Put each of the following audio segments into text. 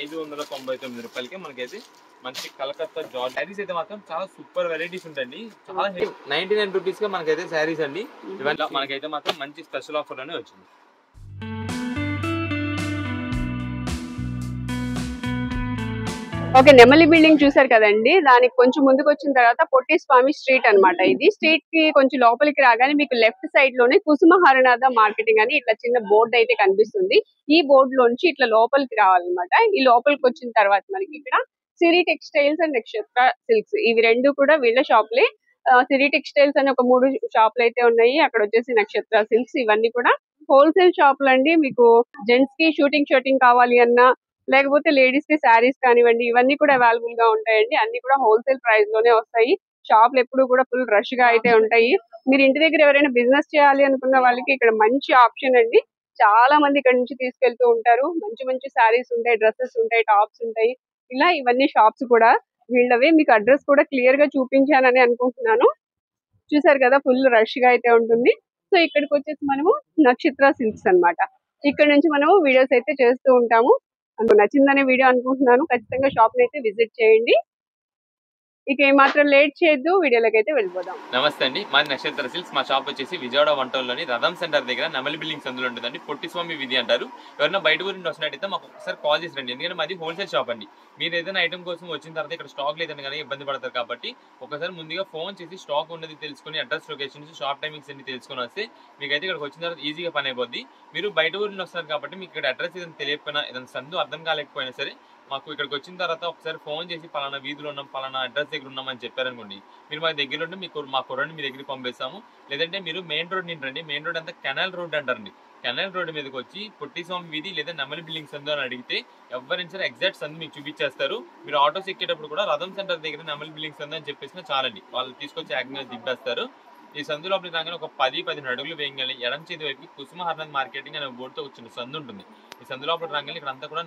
599 రూపాయలకి మనకైతే మంచి కలకత్తా జార్జ్ శారీస్ అయితే మాత్రం చాలా సూపర్ వెరైటీస్ ఉంటాయండి. చాలా 99 రూపీస్ గా మనకైతే శారీస్ అండి. ఇవన్నీ మనకైతే మాత్రం మంచి స్పెషల్ ఆఫర్ లోనే వచ్చింది. ఓకే, నెమలి బిల్డింగ్ చూసారు కదండి. దానికి కొంచెం ముందుకు వచ్చిన తర్వాత పొట్టి స్వామి స్ట్రీట్ అన్నమాట. ఇది స్ట్రీట్ కి కొంచెం లోపలికి రాగానే మీకు లెఫ్ట్ సైడ్ లోనే కుసుమ హరనాథ మార్కెటింగ్ అని ఇట్లా చిన్న బోర్డు అయితే కనిపిస్తుంది. ఈ బోర్డు లోంచి ఇట్లా లోపలికి రావాలన్నమాట. ఈ లోపలికి వచ్చిన తర్వాత మనకి ఇక్కడ సిరి టెక్స్టైల్స్ అండ్ నక్షత్ర సిల్క్స్ ఇవి రెండు కూడా వీళ్ళ షాప్లే. సిరి టెక్స్టైల్స్ అని ఒక 3 షాపులు అయితే ఉన్నాయి. అక్కడ వచ్చేసి నక్షత్ర సిల్క్స్ ఇవన్నీ కూడా హోల్సేల్ షాపులు అండి. మీకు జెంట్స్ కి షూటింగ్ కావాలి అన్నా, లేకపోతే లేడీస్ కి శారీస్ కానివ్వండి, ఇవన్నీ కూడా అవైలబుల్ గా ఉంటాయండి. అన్ని కూడా హోల్సేల్ ప్రైస్ లోనే వస్తాయి. షాపులు ఎప్పుడు కూడా ఫుల్ రష్ గా అయితే ఉంటాయి. మీరు ఇంటి దగ్గర ఎవరైనా బిజినెస్ చేయాలి అనుకున్న వాళ్ళకి ఇక్కడ మంచి ఆప్షన్ అండి. చాలా మంది ఇక్కడ నుంచి తీసుకెళ్తూ ఉంటారు. మంచి మంచి శారీస్ ఉంటాయి, డ్రెస్సెస్ ఉంటాయి, టాప్స్ ఉంటాయి. ఇలా ఇవన్నీ షాప్స్ కూడా వీళ్ళవే. మీకు అడ్రస్ కూడా క్లియర్ గా చూపించానని అనుకుంటున్నాను. చూసారు కదా, ఫుల్ రష్ గా అయితే ఉంటుంది. సో ఇక్కడికి వచ్చేసి మనము నక్షత్ర సిల్క్స్ అన్నమాట. ఇక్కడ నుంచి మనము వీడియోస్ అయితే చేస్తూ ఉంటాము. నచ్చిందనే వీడియో అనుకుంటున్నాను. ఖచ్చితంగా షాప్ ని అయితే విజిట్ చేయండి. ఇక ఏమాత్రం లేట్ చేయొద్దు, వీడియోలోకి అయితే వెళ్ళిపోదాం. నమస్తే అండి, మాది నక్షత్ర సిల్క్స్. మా షాప్ వచ్చేసి విజయవాడ వంటల్లోని రథం సెంటర్ దగ్గర నెమలి బిల్డింగ్స్ అందులో ఉంటుందండి. పొట్టి స్వామి వీధి అంటారు. ఎవరైనా బయట ఊరి నుండి వస్తున్నట్టయితే మాకు ఒకసారి కాల్ చేసి రండి. ఎందుకంటే మాది హోల్సేల్ షాప్ అండి. మీరు ఏదైనా ఐటమ్ కోసం వచ్చిన తర్వాత ఇక్కడ స్టాక్ లేదని కానీ ఇబ్బంది పడతారు కాబట్టి ఒకసారి ముందుగా ఫోన్ చేసి స్టాక్ ఉన్నది తెలుసుకుని అడ్రస్, లొకేషన్స్, షాప్ టైమింగ్స్ అన్ని తెలుసుకుని వస్తే మీకైతే ఇక్కడికి వచ్చిన తర్వాత ఈజీగా పని అయిపోద్ది. మీరు బయట ఊరి నుండి వస్తున్నారు కాబట్టి మీకు ఇక్కడ అడ్రస్ ఏదైనా తెలియకపోయినా, ఏదైనా సందు అర్థం కాలేకపోయినా సరే మాకు ఇక్కడికి వచ్చిన తర్వాత ఒకసారి ఫోన్ చేసి పలానా వీధిలో ఉన్నాం, పలానా అడ్రస్ దగ్గర ఉన్నామని చెప్పారనుకోండి, మీరు మా దగ్గర ఉంటే మా కుర్రాన్ని మీ దగ్గరికి పంపిస్తాము. లేదంటే మీరు మెయిన్ రోడ్ నుంచి రండి. మెయిన్ రోడ్ అంతా కెనాల్ రోడ్ అంటారండి. కెనాల్ రోడ్ మీదకి వచ్చి పొట్టి స్వామి వీధి లేదా నెమలి బిల్డింగ్ సందు అని అడిగితే ఎవరైనా సరే ఎగ్జాక్ట్ సందు మీకు చూపించేస్తారు. మీరు ఆటోస్ ఎక్కేటప్పుడు కూడా రథం సెంటర్ దగ్గర నెమలి బిల్డింగ్ సందు అని చెప్పేసినా చాలండి, వాళ్ళు తీసుకొచ్చి యాక్గా దింపేస్తారు. ఈ సందు లోపలికి రాగానే ఒక 10-15 అడుగులు వేయగానే ఎడం చేతి వైపు కుసుమ హరనాథ్ మార్కెటింగ్ అనే బోర్డుతో వచ్చిన సందు ఉంటుంది. ఈ సందు లోపలికి రాగానే ఇక్కడ అంతా కూడా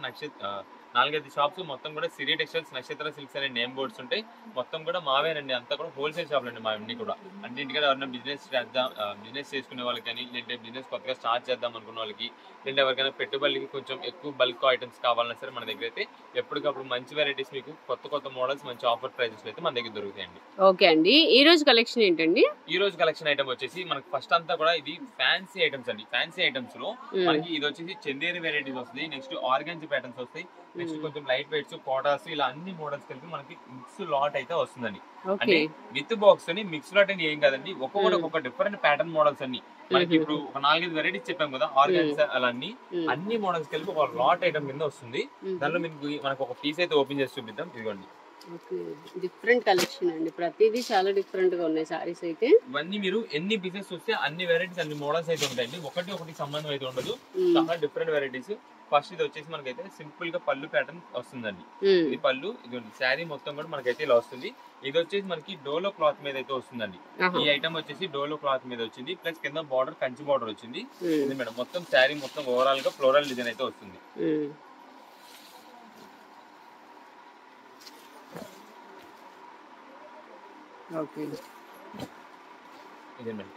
4-5 షాప్స్ మొత్తం కూడా సిరి టెక్స్టైల్స్, నక్షత్ర సిల్క్స్ అనే నేమ్ బోర్డ్స్ ఉంటాయి. మొత్తం కూడా మావేనండి. అంతా కూడా హోల్సేల్ షాపులు అండి మావన్నీ కూడా. అంటే ఇంటికాడ ఎవరైనా బిజినెస్ చేసుకునే వాళ్ళకి కానీ, లేదంటే బిజినెస్ కొత్తగా స్టార్ట్ చేద్దాం అనుకున్న వాళ్ళకి, లేదంటే ఎవరికైనా పెట్టుబడికి కొంచెం ఎక్కువ బల్క్ ఐటమ్స్ కావాలన్నా సరే మన దగ్గర అయితే ఎప్పటికప్పుడు మంచి వెరైటీస్ మీకు కొత్త మోడల్స్ మంచి ఆఫర్ ప్రైజెస్ అయితే మన దగ్గర దొరుకుతాయండి. ఓకే అండి, ఈ రోజు కలెక్షన్ ఏంటండి? ఈ రోజు కలెక్షన్ ఐటమ్ వచ్చేసి మనకి ఫస్ట్ అంతా కూడా ఇది ఫ్యాన్సీ ఐటమ్స్ అండి. ఫ్యాన్సీ ఐటమ్స్ లో మనకి ఇది వచ్చేసి చందేరి వెరైటీస్ వస్తాయి, నెక్స్ట్ ఆర్గాన్జీ ప్యాటర్న్స్ వస్తాయి, నెక్స్ట్ కొంచెం లైట్ వెయిట్స్, కోటాస్, ఇలా అన్ని మోడల్స్ కలిపి మనకి మిక్స్ లాట్ అయితే వస్తుందండి. అంటే విత్ బాక్స్ అని మిక్స్ లాట్ అని ఏం కాదండి, ఒక్కొక్క డిఫరెంట్ ప్యాటర్న్ మోడల్స్ అన్ని మనకి ఇప్పుడు ఒక 4-5 వెరైటీస్ చెప్పాం కదా, ఆర్గాన్స్ అలా అన్ని మోడల్స్ కలిపి ఒక లాట్ ఐటమ్ కింద వస్తుంది. దానిలో మనకు ఒక పీస్ అయితే ఓపెన్ చేసి చూపిద్దాం. ఇదిగోండి, డిఫరెంట్ కలెక్షన్ అండి. ప్రతిదీ చాలా డిఫరెంట్ గా ఉన్నాయి సారీస్ అయితే. ఇవన్నీ మీరు ఎన్ని పీసెస్ చూస్తే అన్ని వెరైటీస్, అన్ని మోడల్స్ అయితే ఉంటాయండి. ఒకటి సంబంధం అయితే ఉండదు, చాలా డిఫరెంట్ వెరైటీస్. ఫస్ట్ ఇది వచ్చేసి మనకైతే సింపుల్ గా పళ్ళు ప్యాటర్న్ వస్తుందండి. ఇది పళ్ళు, ఇది శారీ మొత్తం కూడా మనకైతే ఇలా వస్తుంది. ఇది వచ్చేసి మనకి డోలో క్లాత్ మీద అయితే వస్తుందండి. ఈ ఐటమ్ వచ్చేసి డోలో క్లాత్ మీద వచ్చింది, ప్లస్ కింద బార్డర్ కంచి బార్డర్ వచ్చింది. ఇది మేడం మొత్తం శారీ మొత్తం ఓవరాల్ గా ఫ్లోరల్ డిజైన్ అయితే వస్తుంది.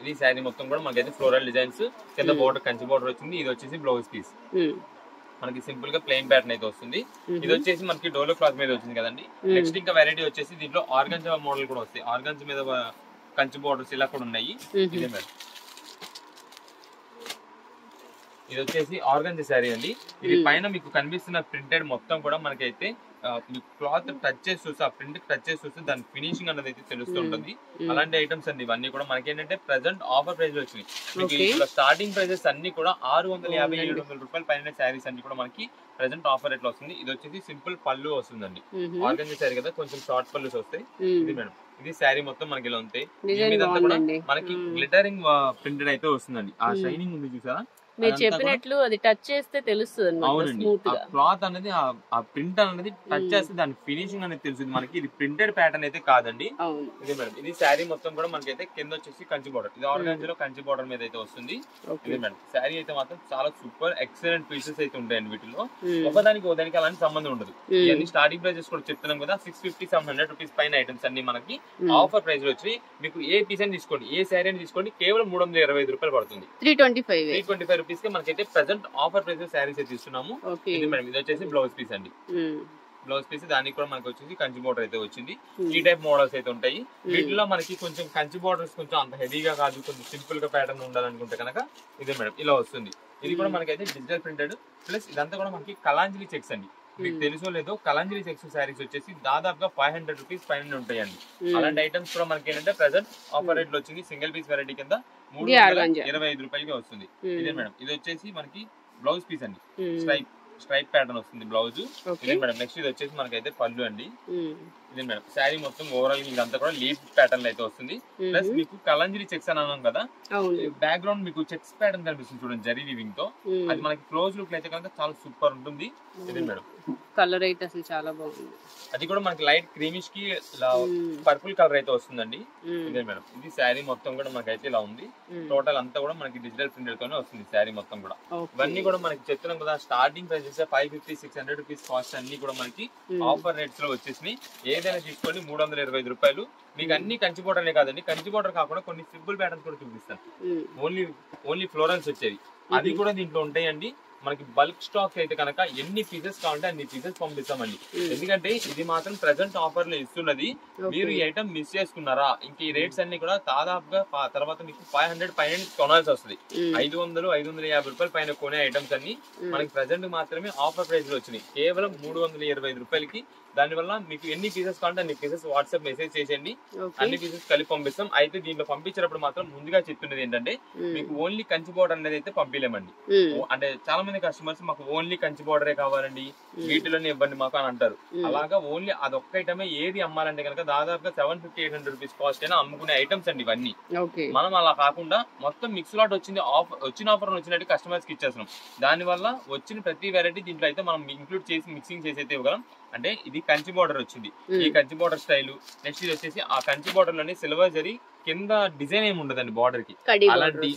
ఇది శారీ మొత్తం కూడా మనకైతే ఫ్లోరల్ డిజైన్స్, కింద బార్డర్ కంచి బార్డర్ వచ్చింది. ఇది వచ్చేసి బ్లౌజ్ పీస్ మనకి సింపుల్ గా ప్లెయిన్ ప్యాటర్న్ అయితే వస్తుంది. ఇది వచ్చేసి మనకి డోలో క్లాత్ మీద వచ్చింది కదండి. నెక్స్ట్ ఇంకా వెరైటీ వచ్చేసి దీంట్లో ఆర్గాన్జా మోడల్ కూడా వస్తాయి. ఆర్గాన్జా మీద కంచి బార్డర్స్ ఇలా కూడా ఉన్నాయి. ఇదే మేడం, ఇది వచ్చేసి ఆర్గాన్జా శారీ అండి. ఇది పైన మీకు కనిపిస్తున్న ప్రింటెడ్ మొత్తం కూడా మనకైతే క్లాత్ టచ్ చేసి చూస్తే, ఆ ప్రింట్ టచ్ చేసి చూస్తే దాని ఫినిషింగ్ అనేది అయితే తెలుస్తూ ఉంటుంది. అలాంటి ఐటమ్స్ అండి ఇవన్నీ కూడా. మనకి ఏంటంటే ప్రెసెంట్ ఆఫర్ ప్రైస్ వచ్చినాయి. మీకు స్టార్టింగ్ ప్రైజెస్ అన్ని కూడా 650-700 రూపాయల పైన శారీస్ అన్ని కూడా మనకి ప్రెసెంట్ ఆఫర్ రేట్ లో వస్తుంది. ఇది వచ్చేసి సింపుల్ పళ్ళు వస్తుందండి. ఆర్గాన్జా శారీ కదా, కొంచెం షార్ట్ పళ్ళుస్ వస్తాయి. ఇది మేడం, ఇది శారీ మొత్తం మనకి ఇలా ఉంటాయి. మనకి గ్లిటరింగ్ ప్రింటెడ్ అయితే వస్తుందండి. ఆ షైనింగ్ ఉంది చూసారా, మీరు చెప్పినట్లు అది టచ్ చేస్తే తెలుస్తుంది. అవునండి, క్లాత్ అనేది ఆ ప్రింట్ అనేది టచ్ చేస్తే దాని ఫినిషింగ్ అనేది తెలుస్తుంది మనకి. ఇది ప్రింటెడ్ ప్యాటర్న్ అయితే కాదండి. ఇది మేడం, ఇది శారీ మొత్తం కూడా మనకైతే కింద వచ్చేసి కంచి బార్డర్, ఇది ఆర్గాన్జాలో కంచి బార్డర్ మీద అయితే వస్తుంది. ఇది మేడం, శారీ అయితే మాత్రం చాలా సూపర్ ఎక్సలెంట్ పీసెస్ అయితే ఉంటాయండి. వీటిలో ఒకదానికి అలాంటి సంబంధం ఉండదు. ఇవన్నీ స్టార్టింగ్ ప్రైజెస్ కూడా చెప్తున్నాం కదా, 650-700 రూపీస్ పైన ఐటమ్స్ అన్ని మనకి ఆఫర్ ప్రైస్ లో వచ్చి మీకు ఏ పీస్ అని తీసుకోండి, ఏ శారీ అని తీసుకోండి, కేవలం 325 రూపాయలు పడుతుంది. 325 రూపీస్ కి మనకైతే ప్రెసెంట్ ఆఫర్ ప్రైస్ శారీస్ అయితే ఇస్తున్నాము. ఇది మేడం ఇది వచ్చేసి బ్లౌజ్ పీస్ అండి. బ్లౌజ్ పీస్ దానికి కూడా మనకి వచ్చేసి కంచి బోర్డర్ అయితే వచ్చింది. ఈ టైప్ మోడల్స్ అయితే ఉంటాయి. వీటిలో మనకి కొంచెం కంచి బోర్డర్స్ కొంచెం అంత హెవీగా కాదు, కొంచెం సింపుల్ గా ప్యాటర్న్ ఉండాలనుకుంటే కనుక ఇదే మేడం ఇలా వస్తుంది. ఇది కూడా మనకైతే డిజిటల్ ప్రింటెడ్ ప్లస్ ఇదంతా కూడా మనకి కలాంజలి చెక్స్ అండి. మీకు తెలుసో లేదో కలాంజలి చెక్స్ శారీస్ వచ్చేసి దాదాపుగా 500 రూపీస్ పైన ఉంటాయండి. అలాంటి ఐటమ్స్ కూడా మనకి ఏంటంటే ప్రెసెంట్ ఆఫర్ రేట్ లో వచ్చింది. సింగిల్ పీస్ వెరైటీ కింద 325 రూపాయలకి వస్తుంది. ఇదే మేడం ఇది వచ్చేసి మనకి బ్లౌజ్ పీస్ అండి. స్ట్రైప్ ప్యాటర్న్ వస్తుంది బ్లౌజ్. ఇదే మేడం నెక్స్ట్ ఇది వచ్చేసి మనకైతే పళ్ళు అండి. ఇదే మేడం శారీ మొత్తం ఓవరాల్ ఇదంతా కూడా లీఫ్ ప్యాటర్న్ అయితే వస్తుంది. ప్లస్ మీకు కలంజరీ చెక్స్ అని అన్నాం కదా, బ్యాక్గ్రౌండ్ మీకు చెక్స్ ప్యాటర్న్ కనిపిస్తుంది చూడండి జరీ వీవింగ్ తో. అది మనకి క్లోజ్ లుక్ అయితే కనుక చాలా సూపర్ ఉంటుంది. ఇదే మేడం కలర్ అయితే అసలు చాలా బాగుంది. అది కూడా మనకి లైట్ క్రీమిష్ కి పర్పుల్ కలర్ అయితే వస్తుందండి. ఇదే మేడం ఇది శారీ మొత్తం కూడా మనకైతే ఇలా ఉంది. టోటల్ అంతా కూడా మనకి డిజిటల్ ప్రింటర్ తోనే వస్తుంది శారీ మొత్తం కూడా. ఇవన్నీ కూడా మనకి చెప్తున్నాం కదా స్టార్టింగ్ ప్రైసెస్ 550-600 రూపీస్ కాస్ట్ అన్ని కూడా మనకి ఆఫర్ రేట్స్ లో వచ్చేసినాయి. ఏదైనా తీసుకోండి 325 రూపాయలు. మీకు అన్ని కంచి బోర్డర్లే కాదండి, కంచి బోర్డర్ కాకుండా కొన్ని సింపుల్ ప్యాటర్న్స్ కూడా చూపిస్తాను. ఓన్లీ ఫ్లోరల్స్ వచ్చేది అది కూడా దీంట్లో ఉంటాయండి. మనకి బల్క్ స్టాక్ అయితే కనుక ఎన్ని పీసెస్ కావాలంటే అన్ని పీసెస్ పంపిస్తామండి. ఎందుకంటే ఇది మాత్రం ప్రెసెంట్ ఆఫర్ లో ఇస్తున్నది. మీరు ఈ ఐటమ్ మిస్ చేసుకున్నారా ఇంక ఈ రేట్స్ అన్ని కూడా దాదాపుగా తర్వాత మీకు 500 పైన కొనాల్సి వస్తుంది. 500-550 రూపాయలు పైన కొనే ఐటమ్స్ అన్ని మనకి ప్రెసెంట్ మాత్రమే ఆఫర్ ప్రైస్ లో వచ్చినాయి. కేవలం 325 రూపాయలకి. దానివల్ల మీకు ఎన్ని పీసెస్ కావాలంటే అన్ని పీసెస్ వాట్సాప్ మెసేజ్ చేసేయండి, అన్ని పీసెస్ కలిపి పంపిస్తాం. అయితే దీంట్లో పంపించేటప్పుడు మాత్రం ముందుగా చెప్తున్నది ఏంటంటే మీకు ఓన్లీ కంచి బోర్డర్ అనేది అయితే పంపించలేమండి. అంటే చాలా మంది కస్టమర్స్ మాకు ఓన్లీ కంచి బోర్డరే కావాలండి, వీటిలోనే ఇవ్వండి మాకు అని అంటారు. అలాగా ఓన్లీ అదొక్క ఐటమే ఏది అమ్మాలంటే కనుక దాదాపుగా 750-800 రూపీస్ కాస్ట్ అయినా అమ్ముకునే ఐటమ్స్ అండి ఇవన్నీ. మనం అలా కాకుండా మొత్తం మిక్స్ లాట్ వచ్చిన ఆఫర్ వచ్చినట్టు కస్టమర్స్ కి ఇచ్చేస్తున్నాం. దానివల్ల వచ్చిన ప్రతి వెరైటీ దీంట్లో అయితే మనం ఇంక్లూడ్ చేసి మిక్సింగ్ చేసి అయితే ఇవ్వగలం. అంటే ఇది కంచి బోర్డర్ వచ్చింది, ఈ కంచి బోర్డర్ స్టైల్. నెక్స్ట్ ఇది వచ్చేసి ఆ కంచి బోర్డర్ లోనే సిల్వర్ జరీ కింద డిజైన్ ఏమి ఉండదండి బోర్డర్ కి అలాంటి.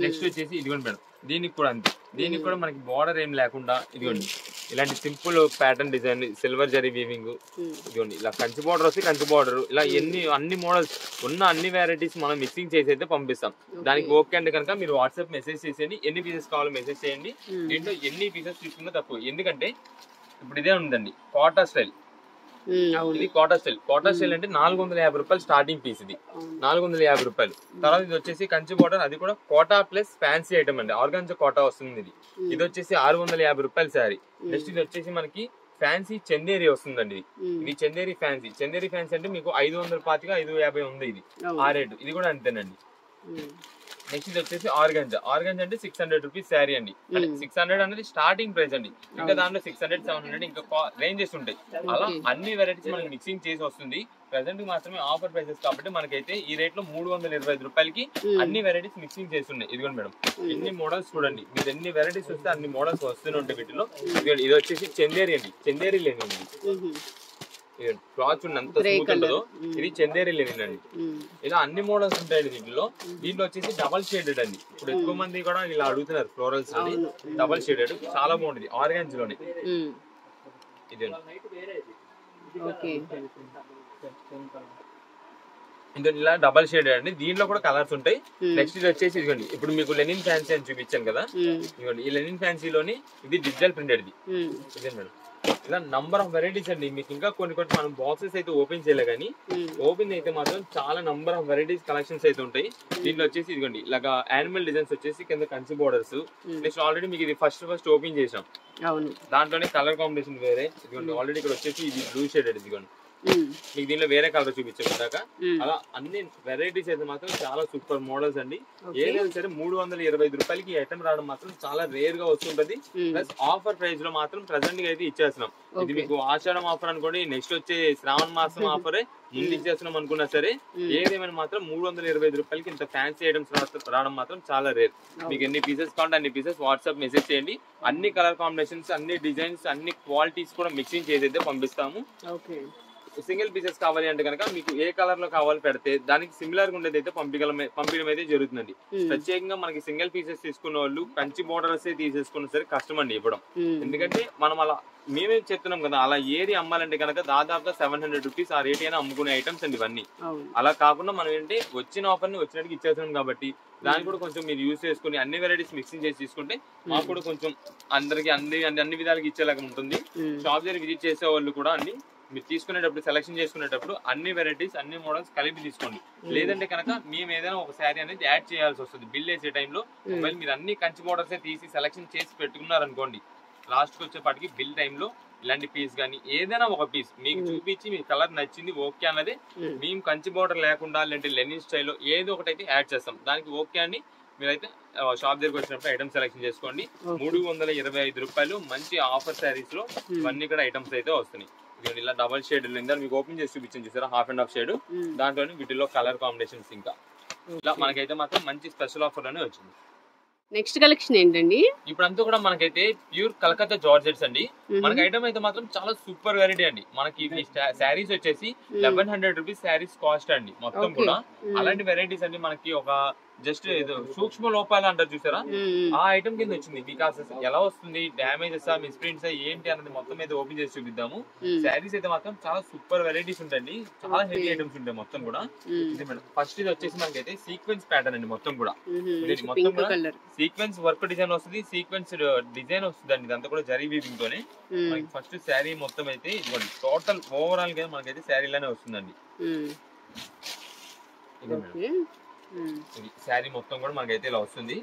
నెక్స్ట్ వచ్చేసి ఇదిగోండి మేడం దీనికి కూడా అంతే, దీనికి కూడా మనకి బోర్డర్ ఏం లేకుండా ఇదిగోండి ఇలాంటి simple pattern design silver zari weaving. ఇదిగోండి ఇలా కంచి బోర్డర్ వస్తే కంచి బోర్డర్ ఇలా అన్ని మోడల్స్ ఉన్న అన్ని వెరైటీస్ మనం మిక్సింగ్ చేసి అయితే పంపిస్తాం. దానికి ఓకే అంటే కనుక మీరు వాట్సాప్ మెసేజ్ చేసేయండి, ఎన్ని పీసెస్ కావాలో మెసేజ్ చేయండి. దీంట్లో ఎన్ని పీసెస్ తీసుకున్నా తక్కువ. ఎందుకంటే ఇప్పుడు ఇదే ఉందండి కోటా స్టైల్. ఇది కోటా స్టైల్ అంటే 450 రూపాయలు స్టార్టింగ్ పీస్. ఇది 450 రూపాయలు. తర్వాత ఇది వచ్చేసి కంచి బోర్డర్, అది కూడా కోటా ప్లస్ ఫ్యాన్సీ ఐటమ్ అండి. ఆర్గాన్జా కోటా వస్తుంది. ఇది వచ్చేసి 650 రూపాయలు శారీ. నెక్స్ట్ ఇది వచ్చేసి మనకి ఫ్యాన్సీ చందేరి వస్తుందండి. ఇది చందేరి ఫ్యాన్సీ అంటే మీకు 525-550 ఉంది. ఇది ఆ రేటు. ఇది కూడా అంతేనండి. నెక్స్ట్ ఇది వచ్చేసి ఆర్గాంజా అంటే 600 రూపీస్ శారీ అండి. 600 అనేది స్టార్టింగ్ ప్రైస్ అండి. ఇంకా దాంట్లో 600-700 ఇంకా రేంజెస్ ఉంటాయి. అలా అన్ని వెరైటీస్ మనకి మిక్సింగ్ చేసి వస్తుంది. ప్రెసెంట్ మాత్రమే ఆఫర్ ప్రైసెస్ కాబట్టి మనకైతే ఈ రేట్ లో 325 రూపాయలకి అన్ని వెరైటీస్ మిక్సింగ్ చేస్తున్నాయి. ఇదిగోండి మేడం ఎన్ని మోడల్స్ చూడండి, మీరు ఎన్ని వెరైటీస్ వస్తే అన్ని మోడల్స్ వస్తూనే ఉంటాయి వీటిలో. ఇది వచ్చేసి చందేరి అండి, చందేరి లేని క్లాత్ ఎంత స్మూత్ ఉంటుందో ఇది చందేరి లెనిన్ అండి. ఇలా అన్ని మోడల్స్ ఉంటాయండి దీంట్లో. వచ్చేసి డబల్ షేడెడ్ అండి. ఇప్పుడు ఎక్కువ మంది కూడా ఇలా అడుగుతున్నారు ఫ్లోరల్స్ అని. డబల్ షేడెడ్ చాలా బాగుంటుంది ఆర్గాన్స్ లోనే. ఇది ఇలా డబల్ షేడెడ్ అండి. దీంట్లో కూడా కలర్స్ ఉంటాయి. నెక్స్ట్ ఇది వచ్చేసి ఇదిగోండి ఇప్పుడు మీకు లెనిన్ ఫ్యాన్సీ అని చూపించాను కదా, ఇదిగోండి ఈ లెనిన్ ఫ్యాన్సీలోని ఇది డిజిటల్ ప్రింటెడ్. ఇదే మేడం ఇలా నంబర్ ఆఫ్ వెరైటీస్ అండి. మీకు ఇంకా కొన్ని మనం బాక్సెస్ అయితే ఓపెన్ చేయలే కానీ ఓపెన్ అయితే మాత్రం చాలా నంబర్ ఆఫ్ వెరైటీస్ కలెక్షన్స్ అయితే ఉంటాయి. దీంట్లో వచ్చేసి ఇదిగోండి ఇలాగా యానిమల్ డిజైన్స్ వచ్చేసి కింద కంచి బోర్డర్స్. నెక్స్ట్ ఆల్రెడీ మీకు ఇది ఫస్ట్ ఓపెన్ చేసాం, దాంట్లోనే కలర్ కాంబినేషన్ వేరే. ఇదిగోండి ఆల్రెడీ ఇక్కడ వచ్చేసి ఇది బ్లూ షేడెడ్. ఇదిగోండి మీకు దీనిలో వేరే కలర్ చూపించాం దాకా. అలా అన్ని వెరైటీస్ అయితే మాత్రం చాలా సూపర్ మోడల్స్ అండి. ఏదైనా సరే 325 రూపాయలకి ఈ ఐటమ్ రావడం మాత్రం చాలా రేర్ గా వస్తుంటది. ప్లస్ ఆఫర్ ప్రైస్ లో మాత్రం ప్రెసెంట్ గా అయితే ఇచ్చేస్తున్నాం. ఇది మీకు ఆషాఢం ఆఫర్ అనుకోండి, నెక్స్ట్ వచ్చే శ్రావణ మాసం ఆఫరే ముందు ఇచ్చేస్తున్నాం అనుకున్నా సరే ఏదేమైనా మాత్రం 325 రూపాయలకి ఇంత ఫ్యాన్సీ ఐటమ్స్ రావడం మాత్రం చాలా రేర్. మీకు ఎన్ని పీసెస్ కావాలంటే అన్ని పీసెస్ వాట్సాప్ మెసేజ్ చేయండి. అన్ని కలర్ కాంబినేషన్స్, అన్ని డిజైన్స్, అన్ని క్వాలిటీస్ కూడా మిక్సింగ్ చేసి అయితే పంపిస్తాము. సింగిల్ పీసెస్ కావాలి అంటే కనుక మీకు ఏ కలర్ లో కావాలి పెడితే దానికి సిమిలర్ గా ఉండేది అయితే పంపించడం అయితే జరుగుతుందండి. ప్రత్యేకంగా మనకి సింగిల్ పీసెస్ తీసుకున్న వాళ్ళు కంచి బోర్డర్స్ తీసేసుకున్న సరే కష్టం అండి ఇవ్వడం. ఎందుకంటే మనం అలా మేమే చెప్తున్నాం కదా, అలా ఏది అమ్మాలంటే కనుక దాదాపుగా 700 రూపీస్ ఆ రేట్ అయినా అమ్ముకునే ఐటమ్స్ అండి ఇవన్నీ. అలా కాకుండా మనం ఏంటంటే వచ్చిన ఆఫర్ ని వచ్చినట్టుగా ఇచ్చేస్తున్నాం కాబట్టి దాన్ని కూడా కొంచెం మీరు యూజ్ చేసుకుని అన్ని వెరైటీస్ మిక్సింగ్ చేసి తీసుకుంటే మాకు కూడా కొంచెం అందరికి అన్ని విధాలుగా ఇచ్చేలాగా ఉంటుంది. షాప్ దగ్గర విజిట్ చేసే వాళ్ళు కూడా అన్ని మీరు తీసుకునేటప్పుడు సెలెక్షన్ చేసుకునేటప్పుడు అన్ని వెరైటీస్ అన్ని మోడల్స్ కలిపి తీసుకోండి. లేదంటే కనుక మేము ఏదైనా ఒక శారీ అనేది యాడ్ చేయాల్సి వస్తుంది బిల్ వేసే టైంలో. ఒకవేళ మీరు అన్ని కంచి మోడల్స్ తీసి సెలెక్షన్ చేసి పెట్టుకున్నారనుకోండి, లాస్ట్ కి వచ్చేపాటికి బిల్ టైంలో ఇలాంటి పీస్ కానీ ఏదైనా ఒక పీస్ మీకు చూపించి మీ కలర్ నచ్చింది ఓకే అన్నది మేము కంచి బోర్డర్ లేకుండా లేదంటే లెనిన్ స్టైల్లో ఏదో ఒకటి అయితే యాడ్ చేస్తాం. దానికి ఓకే అని మీరైతే షాప్ దగ్గరకు వచ్చినప్పుడు ఐటమ్ సెలెక్షన్ చేసుకోండి. 325 రూపాయలు మంచి ఆఫర్ శారీస్ లో ఇవన్నీ కూడా ఐటమ్స్ అయితే వస్తున్నాయి. ఇలా డబల్ షేడ్ మీకు ఓపెన్ చేసి చూపించింది చూసారా, హాఫ్ అండ్ హాఫ్ షేడ్. దాంట్లో వీటిలో కలర్ కాంబినేషన్స్ ఇంకా ఇలా మనకైతే మాత్రం మంచి స్పెషల్ ఆఫర్ అనే వచ్చింది. నెక్స్ట్ కలెక్షన్ ఏంటండి? ఇప్పుడంతా కూడా మనకైతే ప్యూర్ కలకత్తా జార్జెట్స్ అండి. మనకి ఐటమ్ అయితే మాత్రం చాలా సూపర్ వెరైటీ అండి. మనకి శారీస్ వచ్చేసి 1100 రూపీస్ శారీస్ కాస్ట్ అండి మొత్తం కూడా. అలాంటి వెరైటీస్ అండి మనకి ఒక జస్ట్ ఏదో సూక్ష్మ లోపాలు అంటారు చూసారా, ఆ ఐటమ్ కింద వచ్చింది. బికాస్ ఎలా వస్తుంది, డ్యామేజెస్ మిస్ప్రింట్స్ ఏంటి అన్నది మొత్తం అయితే ఓపెన్ చేసి చూపిద్దాము. శారీస్ అయితే మాత్రం చాలా సూపర్ వెరైటీస్ ఉంటాయండి, చాలా హెవీ ఐటమ్స్ ఉంటాయి మొత్తం కూడా. ఇది మేడం ఫస్ట్ ఇది వచ్చేసి మనకైతే సీక్వెన్స్ ప్యాటర్న్ అండి మొత్తం కూడా. మొత్తం కూడా సీక్వెన్స్ వర్క్ డిజైన్ వస్తుంది, సీక్వెన్స్ డిజైన్ వస్తుంది అండి. ఇదంతా కూడా జరీ వీవింగ్ తోనే మనకి ఫస్ట్ శారీ మొత్తం అయితే ఇదిగోండి. టోటల్ ఓవరాల్ గా మనకైతే శారీలోనే వస్తుందండి. శారీ మొత్తం కూడా మనకైతే ఇలా వస్తుంది.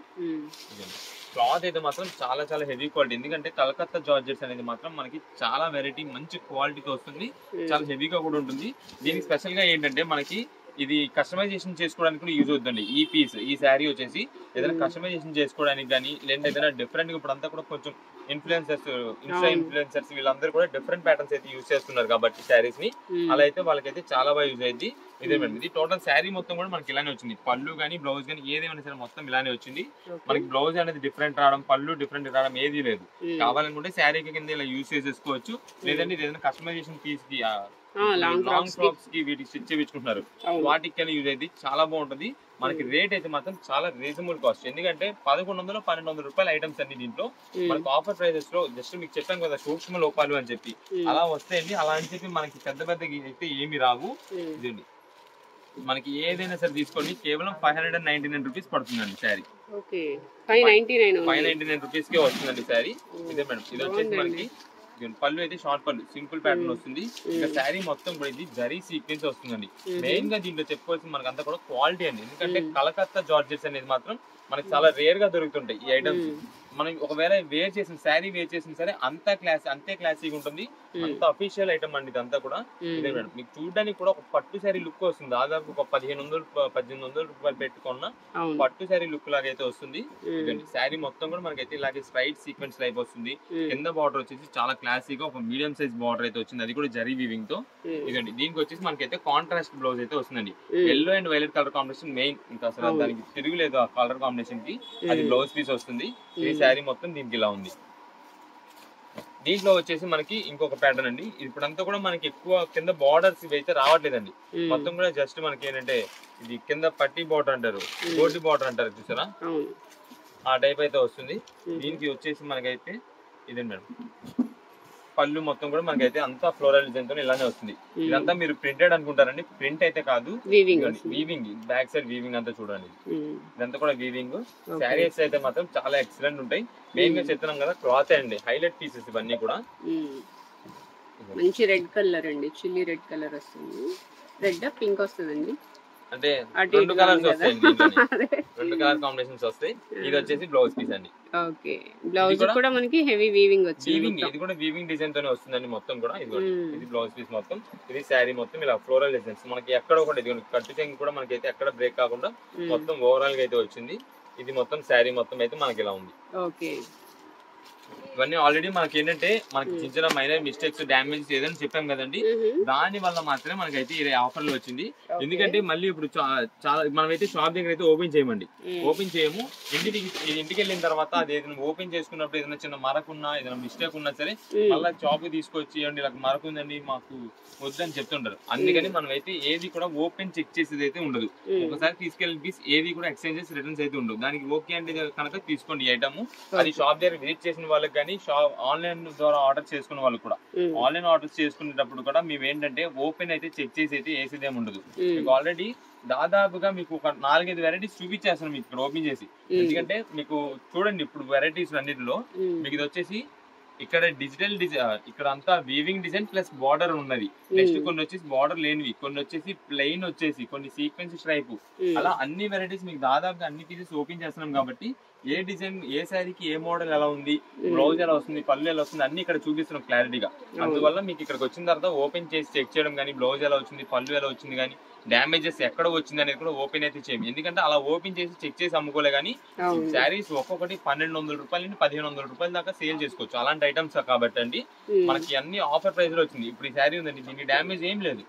క్లాత్ అయితే మాత్రం చాలా చాలా హెవీ క్వాలిటీ. ఎందుకంటే కలకత్తా జార్జెట్స్ అనేది మాత్రం మనకి చాలా వెరైటీ మంచి క్వాలిటీతో వస్తుంది, చాలా హెవీగా కూడా ఉంటుంది. దీనికి స్పెషల్ గా ఏంటంటే మనకి ఇది కస్టమైజేషన్ చేసుకోవడానికి కూడా యూజ్ అవుతుంది. ఈ పీస్ ఈ శారీ వచ్చేసి ఏదైనా కస్టమైజేషన్ చేసుకోవడానికి కానీ లేదా ఏదైనా డిఫరెంట్ గా ఇప్పుడు అంతా కూడా కొంచెం ఇన్స్టా ఇన్ఫ్లుయెన్సర్స్ వీళ్ళందరూ కూడా డిఫరెంట్ ప్యాటర్న్స్ అయితే యూజ్ చేస్తున్నారు కాబట్టి శారీస్ ని అలా అయితే వాళ్ళకైతే చాలా బాగా యూజ్ అయింది. ఇదే మేడం ఇది టోటల్ శారీ మొత్తం కూడా మనకి ఇలానే వచ్చింది. పళ్ళు కానీ బ్లౌజ్ కానీ ఏదేమైనా సరే మొత్తం ఇలానే వచ్చింది. మనకి బ్లౌజ్ అనేది డిఫరెంట్ రావడం, పళ్ళు డిఫరెంట్ రావడం ఏది లేదు. కావాలనుకుంటే శారీ కింద ఇలా యూజ్ చేసేసుకోవచ్చు. లేదంటే ఏదైనా కస్టమైజేషన్ పీస్ కి లాంగ్ ఫ్రాక్స్ కి వీటికి స్టిచ్ చేయించుకుంటున్నారు, వాటికి యూజ్ అయితే చాలా బాగుంటుంది. మనకి రేట్ అయితే మాత్రం చాలా రీజనబుల్ కాస్ట్. ఎందుకంటే 1100-1200 రూపాయల ఐటమ్స్ అన్ని దీంట్లో మనకి ఆఫర్ ప్రైజెస్ లో జస్ట్ మీకు చెప్పాను కదా సూక్ష్మ లోపాలు అని చెప్పి అలా వస్తాయండి. అలా అని చెప్పి మనకి పెద్ద పెద్ద అయితే ఏమి రావు. ఇదండి మనకి ఏదైనా సరే తీసుకోండి, కేవలం 599 రూపీస్ పడుతుందండి శారీ. 599 రూపీస్ కే వస్తుందండి శారీ. ఇదే మేడం ఇది వచ్చేసి మనకి పళ్ళు అయితే షార్ట్ పళ్ళు సింపుల్ ప్యాటర్న్ వస్తుంది. ఇంకా శారీ మొత్తం కూడా ఇది జరీ సీక్వెన్స్ వస్తుందండి. మెయిన్ గా దీంట్లో చెప్పుకోవాల్సింది మనకి అంతా కూడా క్వాలిటీ అండి. ఎందుకంటే కలకత్తా జార్జెట్స్ అనేది మాత్రం మనకి చాలా రేర్ గా దొరుకుతుంటాయి ఈ ఐటమ్స్. మనం ఒకవేళ శారీ వేర్ చేసిన సరే అంతే క్లాసీగా ఉంటుంది, అంత అఫీషియల్ ఐటమ్ అండి ఇదంతా కూడా. ఇదే మేడం మీకు చూడడానికి కూడా ఒక పట్టు శారీ లుక్ వస్తుంది. దాదాపు ఒక 1500-1800 రూపాయలు పెట్టుకున్న పట్టు శారీ లుక్ లాగా అయితే వస్తుంది. ఇదండి శారీ మొత్తం కూడా మనకైతే ఇలాగే స్ట్రైట్ సీక్వెన్స్ టైప్ వస్తుంది. కింద బార్డర్ వచ్చేసి చాలా క్లాసీగా ఒక మీడియం సైజ్ బార్డర్ అయితే వచ్చింది, అది కూడా జరీ వీవింగ్ తో. ఇదండి దీనికి వచ్చేసి మనకైతే కాంట్రాస్ట్ బ్లౌజ్ అయితే వస్తుందండి. Yellow and violet colour combination main, ఇంకా అసలు దానికి తిరుగులేదు ఆ కలర్ కాంబినేషన్ కి. అది బ్లౌజ్ పీస్ వస్తుంది. ఈ శారీ మొత్తం దీనికి ఇలా ఉంది. దీంట్లో వచ్చేసి మనకి ఇంకొక ప్యాటర్న్ అండి. ఇప్పుడంతా కూడా మనకి ఎక్కువ కింద బార్డర్స్ ఇవి అయితే రావట్లేదండి. మొత్తం కూడా జస్ట్ మనకి ఏంటంటే ఇది కింద పట్టి బార్డర్ అంటారు, కోటి బార్డర్ అంటారు చూసారా, ఆ టైప్ అయితే వస్తుంది. దీనికి వచ్చేసి మనకైతే ఇదే మేడం పళ్ళు మొత్తం కూడా మనకైతే అంతా ఫ్లోరల్ డిజైన్ తో ఇలానే వస్తుంది. ఇదంతా మీరు ప్రింటెడ్ అనుకుంటారండి, ప్రింట్ అయితే కాదు, వీవింగ్ బ్యాక్ సైడ్ వీవింగ్ అంతా చూడండి. ఇదంతా కూడా వీవింగ్. శారీస్ అయితే మాత్రం చాలా ఎక్సలెంట్ ఉంటాయి. మెయిన్ గా చెప్తున్నాం కదా క్లాత్ అండి, హైలైట్ పీసెస్ ఇవన్నీ కూడా. మంచి రెడ్ కలర్ అండి, చిల్లీ రెడ్ కలర్ వస్తుంది. రెడ్ పింక్ వస్తుందండి, అంటే 2 కలర్స్ వస్తాయి, 2 కలర్ కాంబినేషన్స్ వస్తాయి. ఇది వచ్చేసి బ్లౌజ్ పీస్ అండి. ఓకే బ్లౌజ్ కూడా మనకి హెవీ వీవింగ్ వచ్చింది. ఇది కూడా వీవింగ్ డిజైన్ తోనే వస్తుందండి మొత్తం కూడా. ఇది బ్లౌజ్ పీస్ మొత్తం, ఇది శారీ మొత్తం ఇలా ఫ్లోరల్ డిజైన్స్ మనకి ఎక్కడ ఒకటి కట్టు చెంగు కూడా మనకి అయితే ఎక్కడ బ్రేక్ కాకుండా మొత్తం ఓవరాల్ గా అయితే వచ్చింది. ఇది మొత్తం శారీ మొత్తం అయితే మనకి ఇలా ఉంది. ఓకే ఇవన్నీ ఆల్రెడీ మనకి ఏంటంటే మనకి చిన్న చిన్న మైనర్ మిస్టేక్స్ డ్యామేజెస్ ఏదైనా చెప్పాం కదండి, దాని వల్ల మాత్రమే మనకైతే ఈ ఆఫర్ లో వచ్చింది. ఎందుకంటే మళ్ళీ ఇప్పుడు చాలా మనమైతే షాప్ దగ్గర అయితే ఓపెన్ చేయమండి, ఓపెన్ చేయము. ఇంటికి వెళ్ళిన తర్వాత అది ఏదైనా ఓపెన్ చేసుకున్నప్పుడు ఏదైనా చిన్న మరకున్నా ఏదైనా మిస్టేక్ ఉన్నా సరే మళ్ళీ షాప్ తీసుకొచ్చి ఇవ్వండి ఇలా మరకు ఉందండి మాకు వద్దని చెప్తుంటారు. అందుకని మనం అయితే ఏది కూడా ఓపెన్ చెక్ చేసేది అయితే ఉండదు. ఒకసారి తీసుకెళ్ళిన పీస్ ఏది కూడా ఎక్స్చేంజెస్ రిటర్న్స్ అయితే ఉండదు. దానికి ఓకే అంటే కనుక తీసుకోండి ఐటమ్. అది షాప్ దగ్గర విజిట్ చేసిన వాళ్ళకి కానీ ఆన్లైన్ ద్వారా ఆర్డర్ చేసుకున్న వాళ్ళకి కూడా, ఆన్లైన్ ఆర్డర్ చేసుకునేటప్పుడు కూడా మేము ఏంటంటే ఓపెన్ అయితే చెక్ చేసి అయితే వేసేదేమి ఉండదు. మీకు ఆల్రెడీ దాదాపుగా మీకు ఒక 4-5 వెరైటీస్ చూపించేస్తాను మీకు ఇక్కడ ఓపెన్ చేసి. ఎందుకంటే మీకు చూడండి ఇప్పుడు వెరైటీస్ అన్నిటిలో మీకు ఇది వచ్చేసి ఇక్కడ డిజిటల్ ఇక్కడ అంతా వీవింగ్ డిజైన్ ప్లస్ బార్డర్ ఉన్నది. నెక్స్ట్ కొన్ని వచ్చేసి బార్డర్ లేనివి, కొన్ని వచ్చేసి ప్లెయిన్ వచ్చేసి, కొన్ని సీక్వెన్స్ స్ట్రైప్, అలా అన్ని వెరైటీస్ మీకు దాదాపుగా అన్ని పీసెస్ ఓపెన్ చేస్తున్నాం కాబట్టి ఏ డిజైన్ ఏ శారీకి ఏ మోడల్ ఎలా ఉంది, బ్లౌజ్ ఎలా వస్తుంది, పళ్ళు ఎలా వస్తుంది అన్ని ఇక్కడ చూపిస్తున్నాం క్లారిటీగా. అందువల్ల మీకు ఇక్కడికి వచ్చిన తర్వాత ఓపెన్ చేసి చెక్ చేయడం కానీ, బ్లౌజ్ ఎలా వచ్చింది, పళ్ళు ఎలా వచ్చింది కానీ, డ్యామేజెస్ ఎక్కడ వచ్చింది అనేది కూడా ఓపెన్ అయితే చేయం. ఎందుకంటే అలా ఓపెన్ చేసి చెక్ చేసి అమ్ముకోలే కానీ శారీస్ ఒక్కొక్కటి 1200 రూపాయల నుండి 1500 రూపాయల దాకా సేల్ చేసుకోవచ్చు అలాంటి ఐటమ్స్ కాబట్టి అండి. మనకి అన్ని ఆఫర్ ప్రైస్ లో వచ్చింది. ఇప్పుడు ఈ శారీ ఉందండి, దీనికి డ్యామేజ్ ఏం లేదు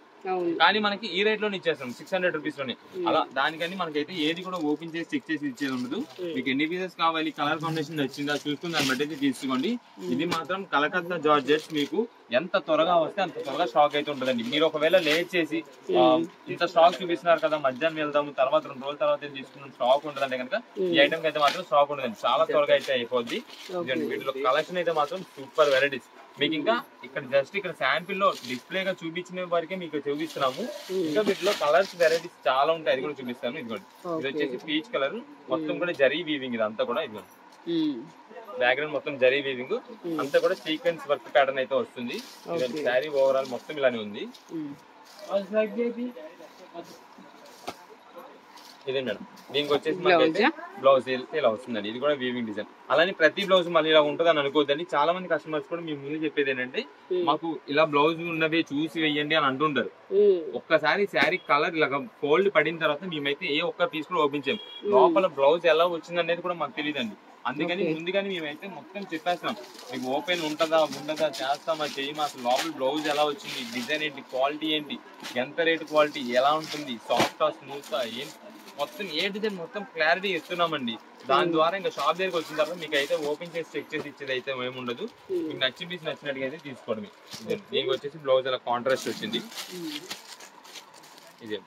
కానీ మనకి ఈ రేట్ లోనే ఇచ్చేస్తాం 600 రూపీస్ లోనే. అలా దానికని మనకైతే ఏది కూడా ఓపెన్ చేసి చెక్ చేసి ఇచ్చేది ఉండదు. మీకు ఎన్ని పీసెస్ కావాలి, కలర్ కాంబినేషన్ వచ్చిందా చూసుకుని దాన్ని బట్టి అయితే తీసుకోండి. ఇది మాత్రం కలకత్తా జార్జెట్స్ మీకు ఎంత త్వరగా వస్తే అంత త్వరగా స్టాక్ అయితే ఉంటుందండి. మీరు ఒకవేళ లేట్ చేసి ఇంత స్టాక్ చూపిస్తున్నారు కదా మధ్యాహ్నం వెళ్దాము తర్వాత 2 రోజుల తర్వాత తీసుకున్న స్టాక్ ఉండదంటే కనుక ఈ ఐటమ్ అయితే మాత్రం స్టాక్ ఉండదండి, చాలా త్వరగా అయితే అయిపోద్ది. వీటిలో కలెక్షన్ అయితే మాత్రం సూపర్ వెరైటీస్. మీకు ఇంకా ఇక్కడ జస్ట్ ఇక్కడ శాంపిల్ లో డిస్ప్లే గా చూపించిన వరకే మీకు చూపిస్తున్నాము. ఇంకా వీటిలో కలర్స్ వెరైటీస్ చాలా ఉంటాయి, అది కూడా చూపిస్తాను. ఇదిగోండి ఇది వచ్చేసి పీచ్ కలర్, మొత్తం కూడా జరీ వీవింగ్, ఇది అంతా కూడా ఇదిగోండి బ్యాక్గ్రౌండ్ మొత్తం జరీ వీవింగ్ అంతా కూడా సీక్వెన్స్ వర్క్ ప్యాటర్న్ అయితే వస్తుంది. శారీ ఓవరాల్ మొత్తం ఇలానే ఉంది. ఇదే మేడం దీనికి వచ్చేసి మనకైతే బ్లౌజ్ ఇలా వస్తుందండి, ఇది కూడా వీవింగ్ డిజైన్. అలానే ప్రతి బ్లౌజ్ మళ్ళీ ఇలా ఉంటుంది అని అనుకోవద్దండి. చాలా మంది కస్టమర్స్ కూడా మీ ముందు చెప్పేది ఏంటంటే మాకు ఇలా బ్లౌజ్ ఉన్నవి చూసి వేయండి అని అంటుంటారు. ఒక్కసారి శారీ కలర్ ఇలా ఫోల్డ్ పడిన తర్వాత మేమైతే ఏ ఒక్క పీస్ కూడా ఓపెన్ చేయం. లోపల బ్లౌజ్ ఎలా వచ్చింది అనేది కూడా మాకు తెలియదండి. అందుకని ముందుగానే మేమైతే మొత్తం చెప్పేస్తున్నాం, మీకు ఓపెన్ ఉంటుందా ఉండదా, చేస్తామా చేయమా, అసలు లోపల బ్లౌజ్ ఎలా వచ్చింది, డిజైన్ ఏంటి, క్వాలిటీ ఏంటి, ఎంత రేటు క్వాలిటీ ఎలా ఉంటుంది, సాఫ్టా స్మూత్గా ఏంటి, మొత్తం ఏ డిజైన్ మొత్తం క్లారిటీ ఇస్తున్నామండి. దాని ద్వారా ఇంకా షాప్ దగ్గరికి వచ్చిన తర్వాత మీకు అయితే ఓపెన్ చేసి చెక్ చేసి ఇచ్చేది అయితే ఏముండదు. మీకు నచ్చిన పీస్ నచ్చినట్టుగా అయితే తీసుకోవడమే. దీనికి వచ్చేసి బ్లౌజ్ అలా కాంట్రాస్ట్ వచ్చింది. ఇదే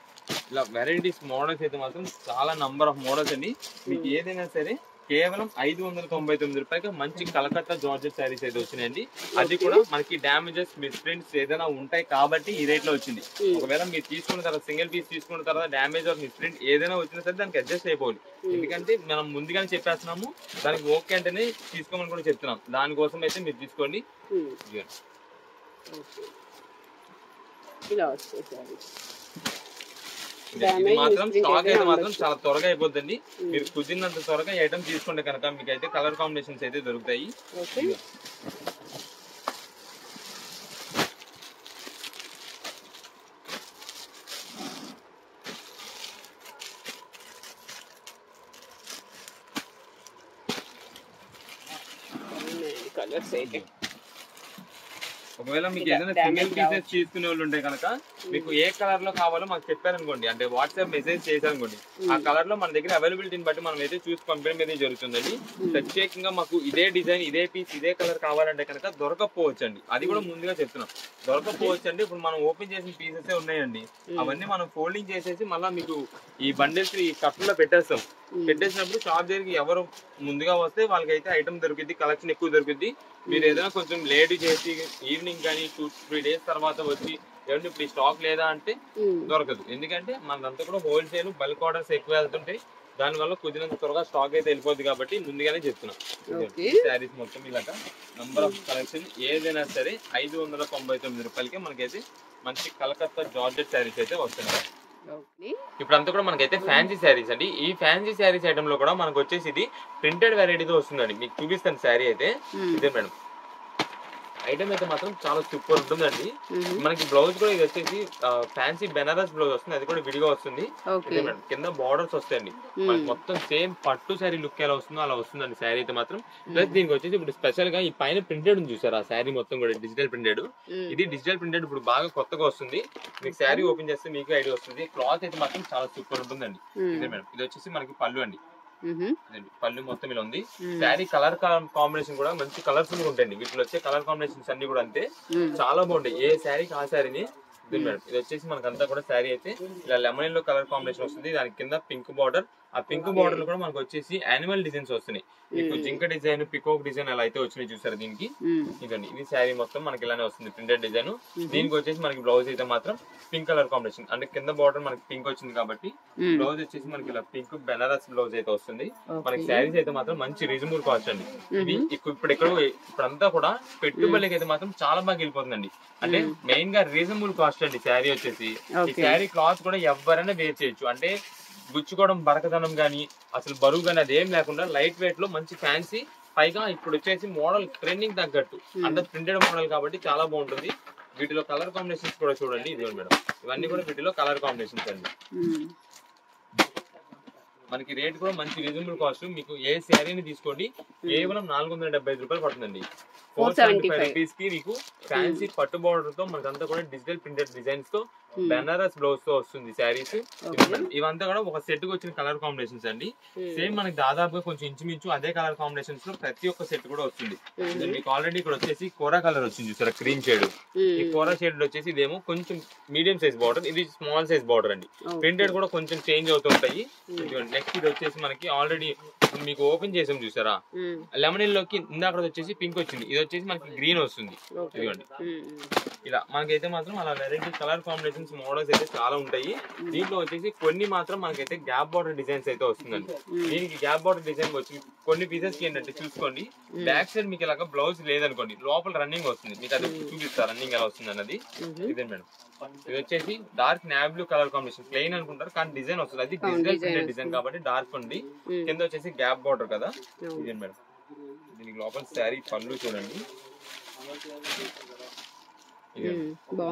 ఇలా వెరైటీస్ మోడల్స్ అయితే మాత్రం చాలా నంబర్ ఆఫ్ మోడల్స్ అండి. మీకు ఏదైనా సరే కేవలం 599 రూపాయలకి మంచి కలకత్తా జార్జెట్ శారీస్ అయితే వచ్చినాయండి. అది కూడా మనకి డ్యామేజెస్ మిస్ప్రింట్స్ ఏదైనా ఉంటాయి కాబట్టి ఈ రేట్ లో వచ్చింది. ఒకవేళ మీరు తీసుకున్న తర్వాత సింగిల్ పీస్ తీసుకున్న తర్వాత డ్యామేజ్ ఆర్ మిస్ప్రింట్ ఏదైనా వచ్చినా సరే దానికి అడ్జస్ట్ అయిపోవాలి. ఎందుకంటే మనం ముందుగానే చెప్పేస్తున్నాము, దానికి ఓకే అంటేనే తీసుకోమని కూడా చెప్తున్నాం. దానికోసం అయితే మీరు తీసుకోండి. ఇది మాత్రం స్టాక్ అయితే మాత్రం చాలా త్వరగా అయిపోద్దండి. మీరు కుదిరినంత త్వరగా ఐటమ్ తీసుకుంటే కనుక మీకు అయితే కలర్ కాంబినేషన్స్ అయితే దొరుకుతాయి. కలర్స్ అయితే ఒకవేళ మీకు ఏదైనా సింగిల్ పీసెస్ తీసుకునే వాళ్ళు ఉంటే కనుక మీకు ఏ కలర్ లో కావాలో మాకు చెప్పారనుకోండి, అంటే వాట్సాప్ మెసేజ్ చేశారనుకోండి, ఆ కలర్ లో మన దగ్గర అవైలబిలిటీని బట్టి మనం అయితే చూసి పంపడం అనేది జరుగుతుందండి. ప్రత్యేకంగా మాకు ఇదే డిజైన్ ఇదే పీస్ ఇదే కలర్ కావాలంటే కనుక దొరకపోవచ్చు అండి. అది కూడా ముందుగా చెప్తున్నాం, దొరకపోవచ్చు అండి. ఇప్పుడు మనం ఓపెన్ చేసిన పీసెస్ ఉన్నాయండి, అవన్నీ మనం ఫోల్డింగ్ చేసేసి మళ్ళీ మీకు ఈ బండిల్స్ ఈ కప్పులో పెట్టేస్తాం. పెట్టేసినప్పుడు షాప్ దగ్గరికి ఎవరు ముందుగా వస్తే వాళ్ళకైతే ఐటమ్ దొరికింది, కలెక్షన్ ఎక్కువ దొరికింది. మీరు ఏదైనా కొంచెం లేట్ చేసి ఈవినింగ్ కానీ 2-3 డేస్ తర్వాత వచ్చి ఏమంటే ఇప్పుడు ఈ స్టాక్ లేదా అంటే దొరకదు. ఎందుకంటే మనదంతా కూడా హోల్సేల్ బల్క్ ఆర్డర్స్ ఎక్కువ వెళ్తుంటాయి, దానివల్ల కుదిరినంత త్వరగా స్టాక్ అయితే వెళ్ళిపోద్ది కాబట్టి ముందుగానే చెప్తున్నాం. శారీస్ మొత్తం ఇలాగా నంబర్ ఆఫ్ కలెక్షన్ ఏదైనా సరే 599 రూపాయలకి మనకైతే మంచి కలకత్తా జార్జెట్ శారీస్ అయితే వస్తున్నాయి. ఇప్పుడు అంతా కూడా మనకైతే ఫ్యాన్సీ శారీస్ అండి. ఈ ఫ్యాన్సీ శారీస్ ఐటమ్ లో కూడా మనకు వచ్చేసి ఇది ప్రింటెడ్ వెరైటీతో వస్తుందండి. మీకు చూపిస్తాను శారీ అయితే ఇదే మేడం, ఐటమ్ అయితే మాత్రం చాలా సూపర్ ఉంటుందండి. మనకి బ్లౌజ్ కూడా ఇది వచ్చేసి ఫ్యాన్సీ బెనారస్ బ్లౌజ్ వస్తుంది, అది కూడా విడిగా వస్తుంది. మేడం కింద బార్డర్స్ వస్తాయండి. మనకి మొత్తం సేమ్ పట్టు శారీ లుక్ ఎలా వస్తుందో అలా వస్తుందండి శారీ అయితే మాత్రం. ప్లస్ దీనికి వచ్చేసి ఇప్పుడు స్పెషల్ గా ఈ పైన ప్రింటెడ్ ఉంది చూసారు, ఆ శారీ మొత్తం కూడా డిజిటల్ ప్రింటెడ్. ఇది డిజిటల్ ప్రింటెడ్ ఇప్పుడు బాగా కొత్తగా వస్తుంది. మీకు శారీ ఓపెన్ చేస్తే మీకు ఐడియా వస్తుంది. క్లాత్ అయితే మాత్రం చాలా సూపర్ ఉంటుందండి. ఇదే మేడం, ఇది వచ్చేసి మనకి పళ్ళు అండి. పళ్ళు మొత్తం ఇలా ఉంది. శారీ కలర్ కాంబినేషన్ కూడా మంచి కలర్ఫుల్ గా ఉంటాయండి. వీటిలో వచ్చే కలర్ కాంబినేషన్స్ అన్ని కూడా అంతే చాలా బాగుంటాయి. ఏ శారీకి ఆ శారీని. ఇది మేడం, ఇది వచ్చేసి మనకంతా కూడా శారీ అయితే ఇలా లెమన్ ఎల్లో కలర్ కాంబినేషన్ వస్తుంది. దాని కింద పింక్ బార్డర్, ఆ పింక్ బార్డర్ లో కూడా మనకు వచ్చేసి యానిమల్ డిజైన్స్ వస్తున్నాయి. మీకు జింక డిజైన్, పికోక్ డిజైన్ అలా అయితే వచ్చినాయి చూసారు దీనికి. ఇదండి, ఇది శారీ మొత్తం మనకి ఇలానే వస్తుంది ప్రింటెడ్ డిజైన్. దీనికి వచ్చేసి మనకి బ్లౌజ్ అయితే మాత్రం పింక్ కలర్ కాంబినేషన్, అంటే కింద బార్డర్ మనకి పింక్ వచ్చింది కాబట్టి బ్లౌజ్ వచ్చేసి మనకి ఇలా పింక్ బెనారస్ బ్లౌజ్ అయితే వస్తుంది. మనకి శారీస్ అయితే మాత్రం మంచి రీజనబుల్ కాస్ట్ అండి. ఇది ఇప్పుడంతా కూడా పెట్టుబడికి అయితే మాత్రం చాలా బాగా వెళ్ళిపోతుందండి. అంటే మెయిన్ గా రీజనబుల్ కాస్ట్ అండి శారీ వచ్చేసి. ఈ శారీ క్లాత్ కూడా ఎవరైనా వేర్ చేయొచ్చు. అంటే గుచ్చుకోవడం, బరకదనం గానీ అసలు బరువు గానీ అదేం లేకుండా లైట్ వెయిట్ లో మంచి ఫ్యాన్సీ, పైగా ఇప్పుడు వచ్చేసి మోడల్ ట్రెండింగ్ తగ్గట్టు అంటే ప్రింటెడ్ మోడల్ కాబట్టి చాలా బాగుంటుంది. వీటిలో కలర్ కాంబినేషన్స్ కూడా చూడండి. ఇది మేడం, ఇవన్నీ కూడా వీటిలో కలర్ కాంబినేషన్స్ అండి. మనకి రేట్ కూడా మంచి రీజనబుల్ కాస్ట్. మీకు ఏ శారీని తీసుకోండి కేవలం 475 రూపాయలు పడుతుందండి. 475 రూపీస్ కి మీకు ఫ్యాన్సీ పట్టు బార్డర్ తో మనకంతా కూడా డిజిటల్ ప్రింటెడ్ డిజైన్స్ తో బెనారస్ బ్లౌజ్ తో వస్తుంది శారీస్. ఇవంతా కూడా ఒక సెట్ కి వచ్చిన కలర్ కాంబినేషన్స్ అండి. సేమ్ మనకి దాదాపుగా కొంచెం ఇంచుమించు అదే కలర్ కాంబినేషన్స్ లో ప్రతి ఒక్క సెట్ కూడా వస్తుంది. మీకు ఆల్రెడీ ఇక్కడ వచ్చేసి కోరా కలర్ వచ్చింది చూసారా, క్రీమ్ షేడ్. ఈ కోరా షేడ్ వచ్చేసి ఇదేమో కొంచెం మీడియం సైజ్ బార్డర్, ఇది స్మాల్ సైజ్ బార్డర్ అండి. ప్రింటెడ్ కూడా కొంచెం చేంజ్ అవుతుంటాయి. నెక్స్ట్ ఇది వచ్చేసి మనకి ఆల్రెడీ మీకు ఓపెన్ చేసాం చూసారా, లెమన్ లోకి ఇందాక వచ్చేసి పింక్ వచ్చింది, ఇది వచ్చేసి మనకి గ్రీన్ వస్తుంది. ఇదిగోండి, ఇలా మనకైతే మాత్రం అలా వెరైటీ కలర్ కాంబినేషన్స్ మోడల్స్ అయితే చాలా ఉంటాయి. దీంట్లో వచ్చేసి కొన్ని మాత్రం మనకైతే గ్యాప్ బార్డర్ డిజైన్స్ అయితే వస్తుందండి. దీనికి గ్యాప్ బార్డర్ డిజైన్ వచ్చి కొన్ని పీసెస్ కి ఏంటంటే చూసుకోండి, బ్యాక్ సైడ్ మీకు ఇలాగ బ్లౌజ్ లేదనుకోండి, లోపల రన్నింగ్ వస్తుంది. మీకు అది చూపిస్తారు రన్నింగ్ ఎలా వస్తుంది అన్నది. ఇదే మేడం, ఇది వచ్చేసి dark navy blue colour combination, plain అనుకుంటారు కానీ డిజైన్ వస్తుంది. అది డిజిటల్ డిజైన్ కాబట్టి డార్క్ ఉంది. కింద వచ్చేసి గ్యాప్ బార్డర్ కదా. ఇదే మేడం, దీనికి లోపల శారీ పళ్ళు చూడండి.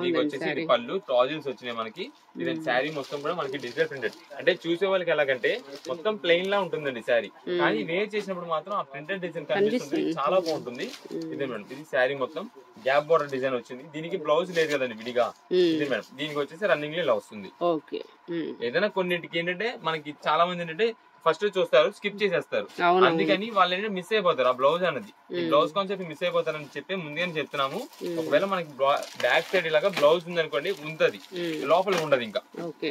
మీకు వచ్చేసి ఇది పళ్ళు, ట్రాజల్స్ వచ్చినాయి మనకి. ఇది శారీ మొత్తం కూడా మనకి డిజిటల్ ప్రింటెడ్. అంటే చూసే వాళ్ళకి ఎలాగంటే మొత్తం ప్లెయిన్ లా ఉంటుందండి శారీ, కానీ వేర్ చేసినప్పుడు మాత్రం ఆ ప్రింటెడ్ డిజైన్ కనిపిస్తుంది, చాలా బాగుంటుంది. ఇదే మేడం, ఇది శారీ మొత్తం గ్యాప్ బార్డర్ డిజైన్ వచ్చింది. దీనికి బ్లౌజ్ లేదు కదండి విడిగా. ఇది మేడం, దీనికి వచ్చేసి రన్నింగ్ లో ఇలా వస్తుంది. ఏదైనా కొన్నిటికి ఏంటంటే మనకి చాలా మంది ఏంటంటే ఫస్ట్ చూస్తారు, స్కిప్ చేసేస్తారు. అందుకని వాళ్ళు ఏంటంటే మిస్ అయిపోతారు ఆ బ్లౌజ్ అన్నది. ఈ బ్లౌజ్ కాన్సెప్ట్ మిస్ అయిపోతారని చెప్పి ముందుగానే చెప్తున్నాము. ఒకవేళ మనకి బ్యాక్ సైడ్ ఇలాగా బ్లౌజ్ ఉంది అనుకోండి, ఉంటది, లోపల ఉండదు. ఇంకా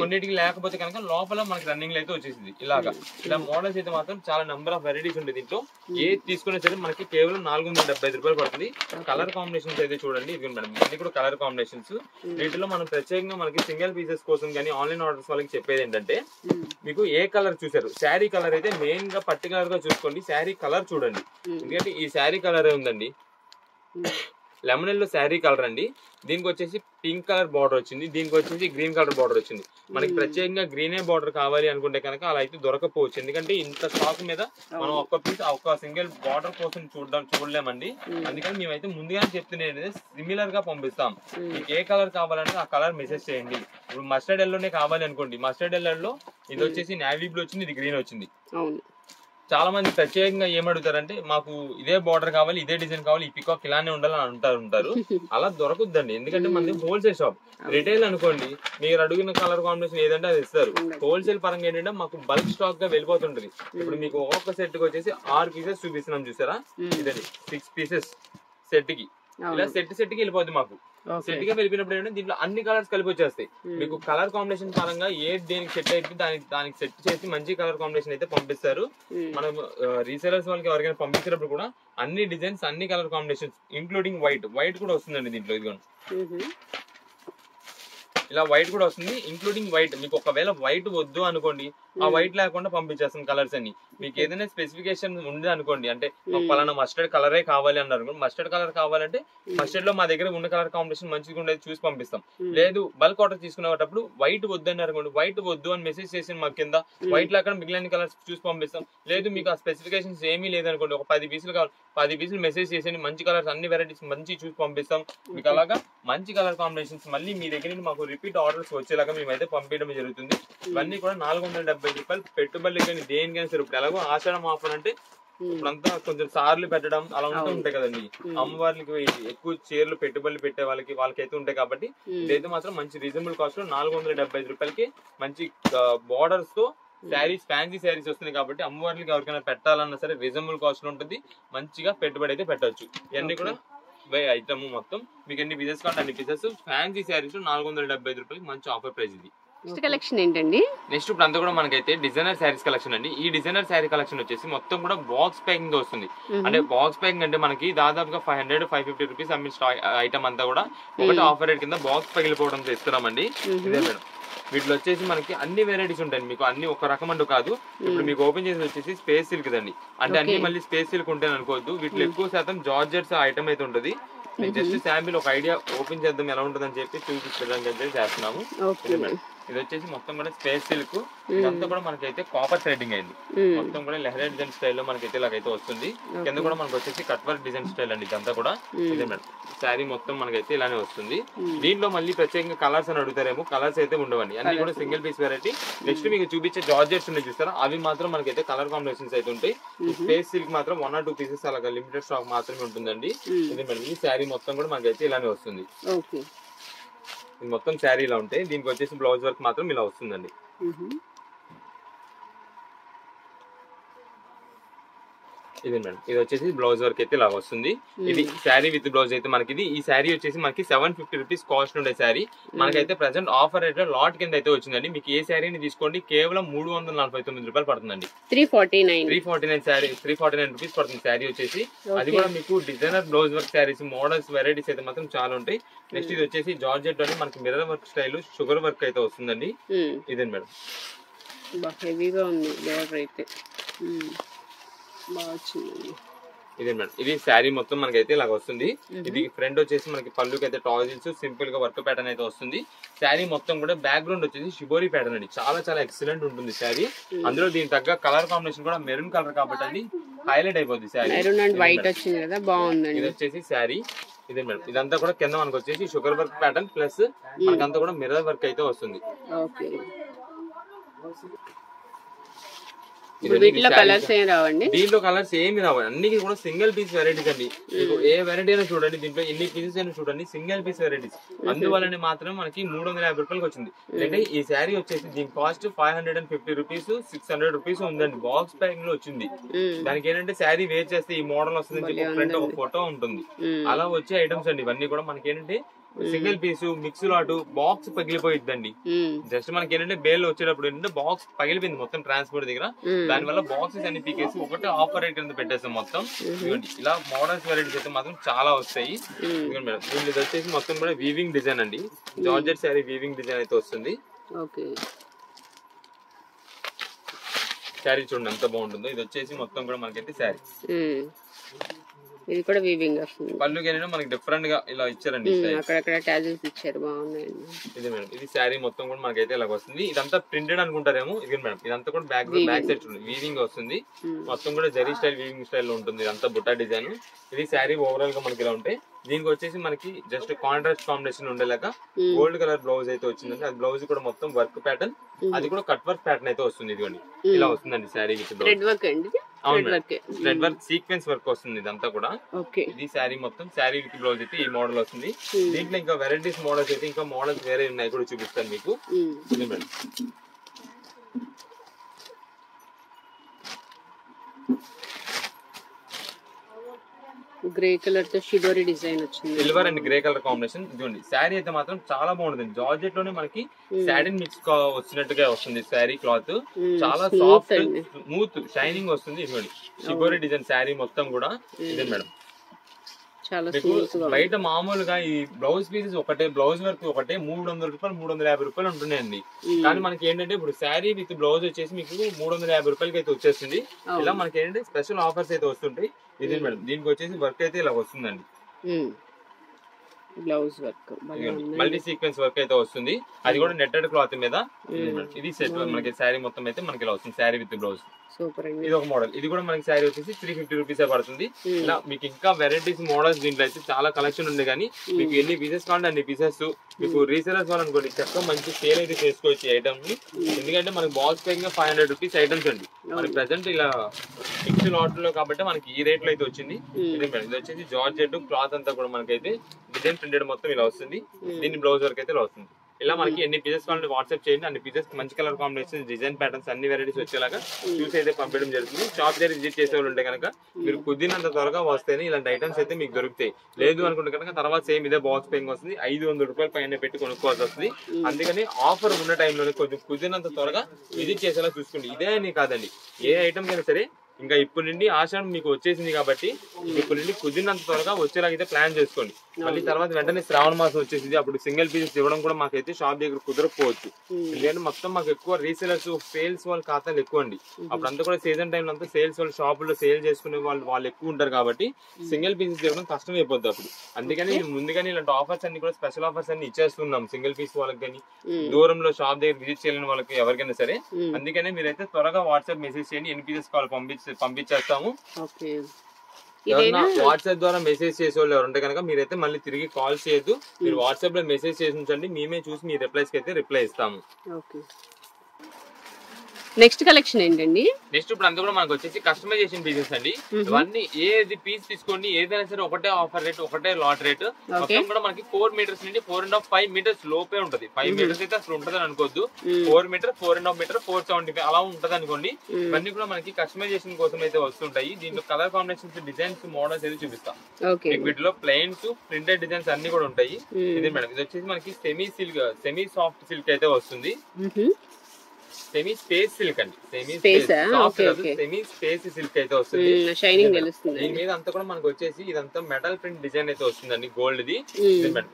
కొన్నిటికి లేకపోతే కనుక లోపల మనకి రన్నింగ్ అయితే వచ్చేసింది. ఇలాగా ఇలా మోడల్స్ అయితే మాత్రం చాలా నెంబర్ ఆఫ్ వెరైటీస్ ఉంటాయి దీంట్లో. ఏ తీసుకునే సరే మనకి కేవలం 475 రూపాయలు పడుతుంది. కలర్ కాంబినేషన్స్ అయితే చూడండి, ఇది మేడం, ఇవన్నీ కూడా కలర్ కాంబినేషన్స్. వీటిలో మనం ప్రత్యేకంగా మనకి సింగిల్ పీసెస్ కోసం కానీ ఆన్లైన్ ఆర్డర్స్ వాళ్ళకి చెప్పేది ఏంటంటే, మీకు ఏ కలర్ చూసారు, శారీ కలర్ అయితే మెయిన్ గా పర్టికులర్ గా చూసుకోండి. శారీ కలర్ చూడండి, ఎందుకంటే ఈ శారీ కలర్ ఉందండి, లెమన్ ఎల్లో శారీ కలర్ అండి. దీనికి వచ్చేసి పింక్ కలర్ బార్డర్ వచ్చింది, దీనికి వచ్చేసి గ్రీన్ కలర్ బార్డర్ వచ్చింది. మనకి ప్రత్యేకంగా గ్రీనే బార్డర్ కావాలి అనుకుంటే కనుక అలా అయితే దొరకపోవచ్చు, ఎందుకంటే ఇంత స్టాక్ మీద మనం ఒక్క పీస్ ఒక్క సింగిల్ బార్డర్ కోసం చూడలేమండి. అందుకని మేమైతే ముందుగానే చెప్తున్నది సిమిలర్ గా పంపిస్తాం. మీకు ఏ కలర్ కావాలంటే ఆ కలర్ మెసేజ్ చేయండి. ఇప్పుడు మస్టర్డ్ ఎల్లోనే కావాలి అనుకోండి, మస్టర్డ్ ఎల్లో ఇది వచ్చేసి నావీ బ్లూ వచ్చింది, ఇది గ్రీన్ వచ్చింది. చాలా మంది ప్రత్యేకంగా ఏమడుగుతారంటే, మాకు ఇదే బార్డర్ కావాలి, ఇదే డిజైన్ కావాలి, ఈ పికాక్ ఇలానే ఉండాలని ఉంటారు. అలా దొరకద్దండి, ఎందుకంటే మనది హోల్సేల్ షాప్. రిటైల్ అనుకోండి, మీరు అడిగిన కలర్ కాంబినేషన్ ఏదంటే అది ఇస్తారు. హోల్సేల్ పరంగా ఏంటంటే మాకు బల్క్ స్టాక్ గా వెళ్ళిపోతుంటది. ఇప్పుడు మీకు ఒక్కొక్క సెట్ కి వచ్చేసి 6 పీసెస్ చూపిస్తున్నాం చూసారా, ఇదండి 6 పీసెస్ సెట్ కి. ఇలా సెట్ కి వెళ్ళిపోద్ది మాకు. సెట్ గా వెళ్ళిపోయినప్పుడు ఏంటంటే దీంట్లో అన్ని కలర్స్ కలిపి వచ్చేస్తాయి. మీకు కలర్ కాంబినేషన్ పరంగా ఏది దేనికి సెట్ అయితే దానికి సెట్ చేసి మంచి కలర్ కాంబినేషన్ అయితే పంపిస్తారు. మనం రీసేలర్స్ వాళ్ళకి ఎవరికైనా పంపించినప్పుడు కూడా అన్ని డిజైన్స్, అన్ని కలర్ కాంబినేషన్స్ ఇంక్లూడింగ్ వైట్ కూడా వస్తుందండి దీంట్లో. ఇదిగోండి, ఇలా వైట్ కూడా వస్తుంది ఇంక్లూడింగ్ వైట్. మీకు ఒకవేళ వైట్ వద్దు అనుకోండి, ఆ వైట్ లేకుండా పంపించేస్తాం కలర్స్ అన్ని. మీకు ఏదైనా స్పెసిఫికేషన్ ఉంది అనుకోండి, అంటే పలానా మస్టర్డ్ కలరే కావాలి అన్నారు, మస్టర్డ్ కలర్ కావాలంటే మస్టర్డ్ లో మా దగ్గర ఉన్న కలర్ కాంబినేషన్ మంచిగా ఉండేది చూసి పంపిస్తాం. లేదు బల్క్ ఆర్డర్ తీసుకునేటప్పుడు వైట్ వద్దు అని అనుకోండి, వైట్ వద్దు అని మెసేజ్ చేసి మా కింద వైట్ లేకుండా మిగిలిన కలర్స్ చూసి పంపిస్తాం. లేదు మీకు ఆ స్పెసిఫికేషన్స్ ఏమీ లేదనుకోండి, ఒక 10 పీసులు కావాలి, 10 పీసులు మెసేజ్ చేసి మంచి కలర్స్ అన్ని వెరైటీస్ మంచి చూసి పంపిస్తాం. మీకు అలాగా మంచి కలర్ కాంబినేషన్స్ మళ్ళీ మీ దగ్గర నుండి మాకు రిపీట్ ఆర్డర్స్ వచ్చేలాగా మేమైతే పంపించడం జరుగుతుంది. ఇవన్నీ కూడా 470 రూపాయలు పెట్టుబడి కానీ దేనికైనా సరే. ఇప్పుడు ఎలాగో ఆషాఢం ఆఫర్ అంటే ఇప్పుడంతా కొంచెం సార్లు పెట్టడం అలా ఉంటూ ఉంటాయి కదండి, అమ్మవారికి ఎక్కువ చీరలు పెట్టుబడులు పెట్టే వాళ్ళకైతే ఉంటాయి. కాబట్టి ఇదైతే మాత్రం మంచి రీజనబుల్ కాస్ట్ లో 475 రూపాయలకి మంచి బోర్డర్స్ తో శారీస్, ఫ్యాన్సీ శారీస్ వస్తున్నాయి. కాబట్టి అమ్మవారికి ఎవరికైనా పెట్టాలన్నా సరే రీజనబుల్ కాస్ట్ లో ఉంటుంది, మంచిగా పెట్టుబడి అయితే పెట్టవచ్చు. ఇవన్నీ కూడా ఐటమ్ మొత్తం మీకు ఎన్ని పీసెస్ కావాలి అన్ని పీసెస్ ఫ్యాన్సీ శారీస్ 475 రూపాయలకి మంచి ఆఫర్ ప్రైస్ ఇది. నెక్స్ట్ కలెక్షన్ ఏంటండి? నెక్స్ట్ ఇప్పుడు అంతా కూడా మనకైతే డిజైనర్ శారీస్ కలెక్షన్ అండి. ఈ డిజైనర్ శారీ కలెక్షన్ వచ్చేసి మొత్తం కూడా బాక్స్ ప్యాకింగ్ వస్తుంది. అంటే బాక్స్ ప్యాకింగ్ అంటే మనకి దాదాపుగా 500-550 రూపీస్ అమ్మిన ఐటమ్ అంతా కూడా ఒకటి ఆఫర్ రేట్ కింద బాక్స్ పగిలిపోవడంతో ఇస్తున్నామండి. ఇదే మేడం, వీటిలో వచ్చేసి మనకి అన్ని వెరైటీస్ ఉంటాయి. మీకు అన్ని ఒక రకం అంటూ కాదు. ఇప్పుడు మీకు ఓపెన్ చేసి వచ్చేసి స్పేస్ సిల్క్ దండి, అంటే అన్ని మళ్ళీ స్పేస్ సిల్క్ ఉంటాయని అనుకోవద్దు. వీటిలో ఎక్కువ శాతం జార్జెట్స్ ఐటమ్ అయితే ఉంటుంది. జస్ట్ శాంపిల్ ఒక ఐడియా ఓపెన్ చేద్దాం ఎలా ఉంటుందని చెప్పి చూపించడానికి అయితే చేస్తున్నాము. ఇది వచ్చేసి మొత్తం కూడా స్పేస్ సిల్క్, ఇదంతా కూడా మనకైతే కాపర్ థ్రెడ్డింగ్ అయింది. మొత్తం కూడా లెహరియా డిజైన్ స్టైల్ లో మనకైతే ఇలాగైతే వస్తుంది. కింద కూడా మనకు వచ్చేసి కట్ వర్క్ డిజైన్ స్టైల్ అండి. ఇదంతా కూడా ఇదే మేడం, శారీ మొత్తం మనకైతే ఇలానే వస్తుంది. దీంట్లో మళ్ళీ ప్రత్యేకంగా కలర్స్ అని అడుగుతారేమో, కలర్స్ అయితే ఉండవండి, అన్ని కూడా సింగిల్ పీస్ వెరైటీ. నెక్స్ట్ మీకు చూపించే జార్జెట్స్ ఉన్నాయి చూస్తారా, అవి మాత్రం మనకైతే కలర్ కాంబినేషన్స్ అయితే ఉంటాయి. స్పేస్ సిల్క్ మాత్రం 1 or 2 పీసెస్ అలాగా లిమిటెడ్ స్టాక్ మాత్రమే ఉంటుందండి. ఇదే మేడం, ఈ శారీ మొత్తం కూడా మనకైతే ఇలానే వస్తుంది. ఇది మొత్తం శారీ ఇలా ఉంటాయి. దీనికి వచ్చేసి బ్లౌజ్ వర్క్ మాత్రం ఇలా వస్తుందండి. ఇది మేడం, ఇది వచ్చేసి బ్లౌజ్ వర్క్ అయితే ఇలా వస్తుంది. ఇది శారీ విత్ బ్లౌజ్ అయితే మనకి ఈ శారీ వచ్చేసి మనకి 750 రూపీస్ కాస్ట్ ఉండే శారీ మనకైతే ప్రెసెంట్ ఆఫర్ రేట్ లో లాట్ కింద అయితే వచ్చిందండి. మీకు ఏ శారీని తీసుకోండి కేవలం 349 రూపాయలు పడుతుందండి. 349 శారీ 349 రూపీస్ పడుతుంది శారీ వచ్చేసి. అది కూడా మీకు designer blouse work saris models varieties అయితే మాత్రం చాలా ఉంటాయి. నెక్స్ట్ ఇది వచ్చేసి జార్జెట్ అని మనకి mirror work style sugar work అయితే వస్తుందండి. ఇదే మేడం, హెవీగా ఉంది బోర్డర్ అయితే. ఇదే మేడం, ఇది శారీ మొత్తం మనకైతే ఇలాగ వస్తుంది. ఇది ఫ్రంట్ వచ్చేసి మనకి పళ్ళుకి అయితే టాజిల్స్ సింపుల్ గా వర్క్ ప్యాటర్న్ అయితే వస్తుంది. శారీ మొత్తం కూడా బ్యాక్గ్రౌండ్ వచ్చేసి షిబోరి ప్యాటర్న్ అండి, చాలా చాలా ఎక్సలెంట్ ఉంటుంది శారీ. అందులో దీని తగ్గ కలర్ కాంబినేషన్ కూడా మెరూన్ కలర్ కాబట్టి అండి హైలైట్ అయిపోతుంది శారీ. వైట్ వచ్చింది కదా, బాగుంది. ఇది వచ్చేసి శారీ ఇదే మేడం, ఇదంతా కూడా కింద మనకు వచ్చేసి షుగర్ వర్క్ ప్యాటర్న్ ప్లస్ మనకంతా కూడా మిర్రర్ వర్క్ అయితే వస్తుంది. దీంట్లో కలర్స్ ఏమి రావండి, దీంట్లో కలర్స్ ఏమి రావండి, అన్ని కూడా సింగిల్ పీస్ వెరైటీస్ అండి. మీకు ఏ వెరైటీ అయినా చూడండి, దీంట్లో ఎన్ని పీసెస్ అయినా చూడండి, సింగిల్ పీస్ వెరైటీస్. అందువల్లనే మాత్రం మనకి 350 రూపాయలకి వచ్చింది. అంటే ఈ శారీ వచ్చేసి దీని కాస్ట్ 550 రూపీస్ 600 రూపీస్ ఉందండి. బాక్స్ ప్యాకింగ్ లో వచ్చింది. దానికి ఏంటంటే శారీ వేర్ చేస్తే ఈ మోడల్ వస్తుంది, ఫ్రంట్ ఒక ఫోటో ఉంటుంది, అలా వచ్చే ఐటమ్స్ అండి. ఇవన్నీ కూడా మనకి ఏంటంటే single piece mix lot box పగిలిపోయిద్దండి. జస్ట్ మనకి ఏంటంటే బేల్ వచ్చేటప్పుడు ఏంటంటే బాక్స్ పగిలిపోయింది మొత్తం ట్రాన్స్పోర్ట్ దగ్గర. దాని వల్ల బాక్సెస్ అన్ని పీకేసి ఒకటే ఆఫర్ రేట్ కింద పెట్టేస్తాం మొత్తం. ఇలా మోడల్స్ వెరైటీస్ అయితే మాత్రం చాలా వస్తాయి. మేడం దీనికి వచ్చేసి మొత్తం కూడా వీవింగ్ డిజైన్ అండి, జార్జెట్ శారీ వీవింగ్ డిజైన్ అయితే వస్తుంది. శారీ చూడండి ఎంత బాగుంటుందో. ఇది వచ్చేసి మొత్తం కూడా మనకైతే శారీ, ఇది కూడా వీవింగ్ వస్తుంది. పళ్ళుకి మనకి డిఫరెంట్ గా ఇలా ఇచ్చారండి, అక్కడక్కడ టాజిల్స్ ఇచ్చారు, బాగున్నాయండి. ఇది మేడం, ఇది శారీ మొత్తం కూడా మనకైతే ఇలా వస్తుంది. ఇదంతా ప్రింటెడ్ అనుకుంటారేమో, ఇది మేడం ఇదంతా కూడా బ్యాక్ సైడ్ వీవింగ్ వస్తుంది. మొత్తం కూడా జరీ స్టైల్ వీవింగ్ స్టైల్ లో ఉంటుంది. ఇదంతా బుట్టా డిజైన్. ఇది శారీ ఓవరాల్ గా మనకి ఇలా ఉంటాయి. దీనికి వచ్చేసి మనకి జస్ట్ కాంట్రాస్ట్ కాంబినేషన్ ఉండేలాగా గోల్డ్ కలర్ బ్లౌజ్ అయితే వచ్చిందండి. అది బ్లౌజ్ కూడా మొత్తం వర్క్ ప్యాటర్న్, అది కూడా కట్ వర్క్ ప్యాటర్న్ అయితే వస్తుంది. ఇదిగోండి ఇలా వస్తుందండి శారీ విత్ థ్రెడ్ వర్క్ అండి. థ్రెడ్ వర్క్ సీక్వెన్స్ వర్క్ వస్తుంది ఇదంతా కూడా. ఇది శారీ మొత్తం శారీ విత్ బ్లౌజ్ అయితే ఈ మోడల్ వస్తుంది. దీంట్లో ఇంకా వెరైటీస్ మోడల్స్ అయితే ఇంకా మోడల్స్ వేరే ఉన్నాయి కూడా చూపిస్తాను మీకు. ఇది మేడం, గ్రే కలర్ తో షిబోరి డిజైన్ వచ్చింది, silver and grey colour combination. ఇదిగోండి శారీ అయితే మాత్రం చాలా బాగుంటుంది. జార్జెట్ లోనే మనకి సాటిన్ మిక్స్ వచ్చినట్టుగా వస్తుంది శారీ క్లాత్. చాలా సాఫ్ట్ స్మూత్ షైనింగ్ వస్తుంది. ఇదిగోండి షిబోరి డిజైన్ శారీ మొత్తం కూడా. ఇదే మేడం, చాలా మీకు బయట మామూలుగా ఈ బ్లౌజ్ పీసెస్ ఒకటే, బ్లౌజ్ వర్క్ ఒకటే 300 రూపాయలు 350 రూపాయలు ఉంటున్నాయండి. కానీ మనకి ఏంటంటే ఇప్పుడు శారీ విత్ బ్లౌజ్ వచ్చేసి మీకు 350 రూపాయలకి అయితే వచ్చేస్తుంది. ఇలా మనకి ఏంటంటే స్పెషల్ ఆఫర్స్ అయితే వస్తుంటాయి. ఇది మేడం, దీనికి వచ్చేసి వర్క్ అయితే ఇలా వస్తుందండి. Blouse work multi sequence work అయితే వస్తుంది. అది కూడా నెట్టెడ్ క్లాత్ మీద. ఇది సెట్ మనకి శారీ మొత్తం అయితే మనకి ఇలా వస్తుంది, శారీ విత్ బ్లౌజ్. సూపర్ అండి. ఇది ఒక మోడల్. ఇది కూడా మనకి శారీ వచ్చేసి 350 రూపీస్ పడుతుంది. ఇలా మీకు ఇంకా వెరైటీస్ మోడల్స్ దీంట్లో అయితే చాలా కలెక్షన్ ఉంది. కానీ మీకు ఎన్ని పీసెస్ కావాలంటే అన్ని పీసెస్ మీకు రీసేలర్స్ వాళ్ళనుకోండి చక్కగా మంచి సేల్ అయితే చేసుకోవచ్చు ఈ ఐటమ్ ని. ఎందుకంటే మనకి బాక్స్ పేయింగ్ 500 రూపీస్ ఐటమ్స్ అండి. మనకి ప్రెసెంట్ ఇలా ఫిక్స్ లాట్ లో కాబట్టి మనకి ఈ రేట్ లో అయితే వచ్చింది. ఇది వచ్చేసి జార్జెట్ క్లాత్ అంతా కూడా మనకైతే డిజైన్ ప్రింటెడ్ మొత్తం ఇలా వస్తుంది. దీని బ్లౌజ్ వర్క్ అయితే ఇలా వస్తుంది. ఇలా మనకి ఎన్ని పీసెస్ కావాలంటే వాట్సాప్ చేయండి. అన్ని పీసెస్ మంచి కలర్ కాంబినేషన్, డిజైన్ ప్యాటర్న్స్, అన్ని వెరైటీస్ వచ్చేలాగా చూసి అయితే పంపించడం జరుగుతుంది. షాప్ దగ్గర విజిట్ చేసే వాళ్ళు ఉంటే కనుక మీరు కుదిరినంత త్వరగా వస్తేనే ఇలాంటి ఐటమ్స్ అయితే మీకు దొరుకుతాయి. లేదు అనుకుంటే కనుక తర్వాత సేమ్ ఇదే బాక్స్ పేయింగ్ వస్తుంది, 500 రూపాయల పైన పెట్టి కొనుక్కోవాల్సి వస్తుంది. అందుకని ఆఫర్ ఉన్న టైంలోనే కొంచెం కుదిరినంత త్వరగా విజిట్ చేసేలా చూసుకోండి. ఇదే అని కాదండి, ఏ ఐటమ్ కైనా సరే ఇంకా ఇప్పుడు నుండి ఆషాఢం మీకు వచ్చేసింది కాబట్టి ఇప్పుడు నుండి కుదిరినంత త్వరగా వచ్చేలాగైతే ప్లాన్ చేసుకోండి. మళ్ళీ తర్వాత వెంటనే శ్రావణ మాసం వచ్చేసింది, అప్పుడు సింగిల్ పీసెస్ ఇవ్వడం కూడా మాకైతే షాప్ దగ్గర కుదరకపోవచ్చు. ఎందుకంటే మొత్తం మాకు ఎక్కువ రీసేలర్స్, సేల్స్ వాళ్ళ ఖాతాలు ఎక్కువ అండి. అప్పుడు అంతా కూడా సీజన్ టైంలో అంతా సేల్స్ వాళ్ళు షాపుల్లో సేల్ చేసుకునే వాళ్ళు ఎక్కువ ఉంటారు కాబట్టి సింగిల్ పీసెస్ ఇవ్వడం కష్టం అయిపోద్ది అప్పుడు. అందుకని ముందుగానే ఇలాంటి ఆఫర్స్ అన్ని కూడా స్పెషల్ ఆఫర్స్ అన్ని ఇచ్చేస్తున్నాం సింగిల్ పీస్ వాళ్ళకి కానీ, దూరంలో షాప్ దగ్గర విజిట్ చేయలేని వాళ్ళకి ఎవరికైనా సరే. అందుకనే మీరైతే త్వరగా వాట్సాప్ మెసేజ్ చేయండి, ఎన్ని పీసెస్ కావాలి పంపించేస్తాము. వాట్సాప్ ద్వారా మెసేజ్ చేసే వాళ్ళు ఎవరుంటే కనుక మీరైతే మళ్ళీ తిరిగి కాల్ చేయొద్దు. మీరు వాట్సాప్ లో మెసేజ్ చేసి ఉంచండి, మేమే చూసి మీ రిప్లైస్ కి అయితే రిప్లై ఇస్తాము. నెక్స్ట్ కలెక్షన్ ఏంటండి? నెక్స్ట్ ఇప్పుడు అంతా కూడా మనకు వచ్చేసి కస్టమైజేషన్ పీసెస్ అండి. ఇవన్నీ ఏది పీస్ తీసుకోండి ఏదైనా సరే ఒకటే ఆఫర్ రేట్, ఒకటే లాట్ రేట్. మొత్తం కూడా మనకి 4 మీటర్స్ నుండి 4.5 5 మీటర్స్ లోపే ఉంటది. 5 మీటర్స్ అయితే అసలు ఉంటది అనుకోవద్దు. 4 మీటర్ 4.5 మీటర్ 475 అలా ఉంటది అనుకోండి. ఇవన్నీ కూడా మనకి కస్టమైజేషన్ కోసం అయితే వస్తుంటాయి. దీంట్లో కలర్ కాంబినేషన్స్, డిజైన్స్, మోడల్స్ అయితే చూపిస్తాం. వీటిలో ప్లెయిన్స్, ప్రింటెడ్ డిజైన్స్ అన్ని కూడా ఉంటాయి. ఇది మేడం, ఇది వచ్చేసి మనకి సెమీ సాఫ్ట్ సిల్క్ అయితే వస్తుంది. సెమీ స్పేస్ సిల్క్ అండి. సెమీ స్పేస్ సిల్క్ అయితే వస్తుంది. దీని మీద అంతా కూడా మనకు వచ్చేసి ఇదంతా మెటల్ ప్రింట్ డిజైన్ అయితే వస్తుందండి, గోల్డ్ ది.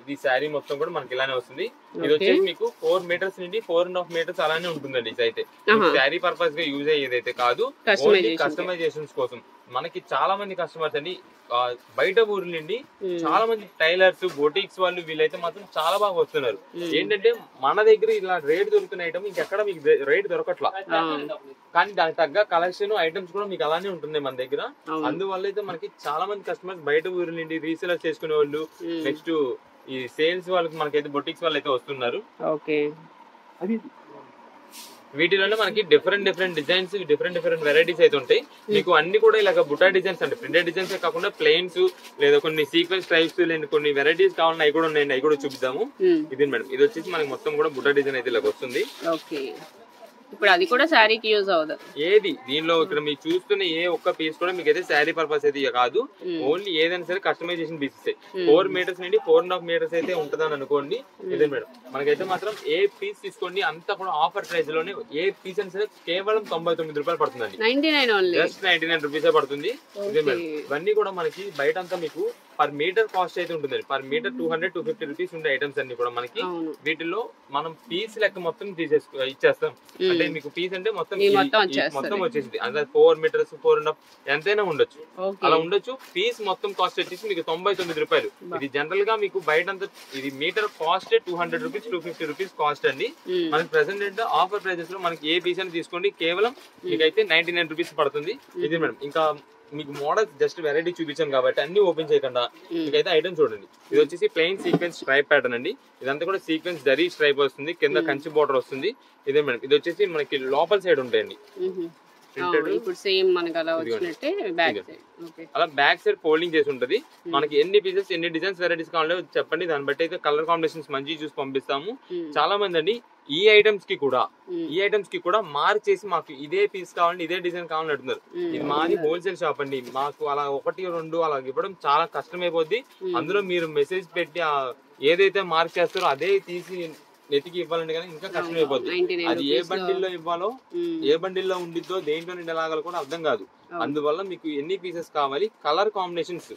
ఇది శారీ మొత్తం కూడా మనకి ఇలానే వస్తుంది. ఇది వచ్చేసి మీకు 4 మీటర్స్ నుండి 4.5 మీటర్స్ అలానే ఉంటుందండి. ఇది అయితే శారీ పర్పస్ గా యూజ్ అయ్యేదైతే కాదు, ఓన్లీ కస్టమైజేషన్స్ కోసం. మనకి చాలా మంది కస్టమర్స్ అండి బయట ఊరు నుండి చాలా మంది టైలర్స్, బొటిక్స్ వాళ్ళు వీళ్ళైతే మాత్రం చాలా బాగా వస్తున్నారు. ఏంటంటే మన దగ్గర ఇలా రేట్ దొరుకుతున్న ఐటమ్ ఇంకెక్కడ మీకు రేట్ దొరకట్లా, కానీ దానికి తగ్గ కలెక్షన్ ఐటమ్స్ కూడా మీకు అలానే ఉంటుంది మన దగ్గర. అందువల్ల అయితే మనకి చాలా మంది కస్టమర్స్ బయట ఊరు నుండి రీసేలర్స్ చేసుకునే వాళ్ళు, నెక్స్ట్ ఈ సేల్స్ వాళ్ళకి మనకైతే బొటిక్స్ వాళ్ళు అయితే వస్తున్నారు. వీటిలోనే మనకి డిఫరెంట్ డిజైన్స్, డిఫరెంట్ వెరైటీస్ అయితే ఉంటాయి. మీకు అన్ని కూడా ఇలాగ బుటా డిజైన్స్ అంటే ప్రింటెడ్ డిజైన్స్ కాకుండా ప్లెయిన్స్ లేదా కొన్ని సీక్వెన్స్ టైప్స్ లేదా కొన్ని వెరైటీస్ కావాలన్నా అవి కూడా ఉన్నాయండి, అవి కూడా చూపిద్దాము. ఇది మేడం, ఇది వచ్చేసి మనకి మొత్తం కూడా బుటా డిజైన్ అయితే ఇలాగ వస్తుంది. ఇప్పుడు అది కూడా శారీకి యూజ్ అవుతుంది. ఏది దీనిలో ఇక్కడ మీకు చూస్తున్న ఏ ఒక్క పీస్ కూడా మీకు అయితే శారీ పర్పస్ అయితే కాదు, ఓన్లీ ఏదైనా సరే కస్టమైజేషన్ పీసెస్. 4 మీటర్స్ నుండి 4.5 మీటర్స్ అయితే ఉంటుందని అనుకోండి. ఇదే మేడం, మనకైతే మాత్రం ఏ పీస్ తీసుకోండి అంతా కూడా ఆఫర్ ప్రైస్ లోనే. ఏ పీస్ అయినా సరే కేవలం 99 రూపాయలు పడుతుందండి, జస్ట్ 99 రూపీసే పడుతుంది. ఇదే మేడం, ఇవన్నీ కూడా మనకి బయట అంతా మీకు పర్ మీటర్ కాస్ట్ అయితే ఉంటుంది. పర్ మీటర్ 200-250 రూపీస్ ఉండే ఐటమ్స్ అన్ని కూడా మనకి వీటిలో మనం పీస్ లెక్క మొత్తం ఇచ్చేస్తాం. అంటే మీకు పీస్ అంటే మొత్తం వచ్చేసింది. అంటే 4 మీటర్స్ 4.5 ఎంతైనా ఉండొచ్చు, అలా ఉండొచ్చు. పీస్ మొత్తం కాస్ట్ వచ్చేసి మీకు 99 రూపాయలు. ఇది జనరల్ గా మీకు బయట అంతా ఇది meter cost 200 rupees 250 rupees cost అండి. మనకి ప్రెసెంట్ ఆఫర్ ప్రైజెస్ లో మనకి ఏ పీస్ అని తీసుకోండి కేవలం మీకైతే 99 రూపీస్ పడుతుంది. ఇది మేడం, ఇంకా మీకు మోడల్స్ జస్ట్ వెరైటీ చూపించాను కాబట్టి అన్ని ఓపెన్ చేయకుండా మీకైతే ఐటమ్ చూడండి. ఇది వచ్చేసి ప్లెయిన్ సీక్వెన్స్ స్ట్రైప్ ప్యాటర్న్ అండి. ఇదంతా కూడా సీక్వెన్స్ జరీ స్ట్రైప్ వస్తుంది, కింద కంచి బోర్డర్ వస్తుంది. ఇదే మేడం, ఇది వచ్చేసి మనకి లోపల సైడ్ ఉంటాయండి. అలా బ్యాక్ సైడ్ ఫోల్డింగ్ చేసి ఉంటది. మనకి ఎన్ని పీసెస్ ఎన్ని డిజైన్స్ వెరైటీస్ కావాలో చెప్పండి, దాన్ని బట్టి అయితే కలర్ కాంబినేషన్స్ మంచి చూసి పంపిస్తాము. చాలా మంది అండి ఈ ఐటమ్స్ కి కూడా మార్క్ చేసి మాకు ఇదే పీస్ కావాలండి, ఇదే డిజైన్ కావాలని అంటున్నారు. ఇది మాది హోల్సేల్ షాప్ అండి, మాకు అలా 1-2 అలా ఇవ్వడం చాలా కష్టమైపోద్ది. అందులో మీరు మెసేజ్ పెట్టి ఏదైతే మార్క్ చేస్తారో అదే తీసి నెతికి ఇవ్వాలంటే కానీ ఇంకా కష్టమైపోద్ది. అది ఏ బండిల్లో ఇవ్వాలో, ఏ బండిల్లో ఉండిద్దో, దేంట్లో నిండి ఎలాగాలో కూడా అర్థం కాదు. అందువల్ల మీకు ఎన్ని పీసెస్ కావాలి, కలర్ కాంబినేషన్స్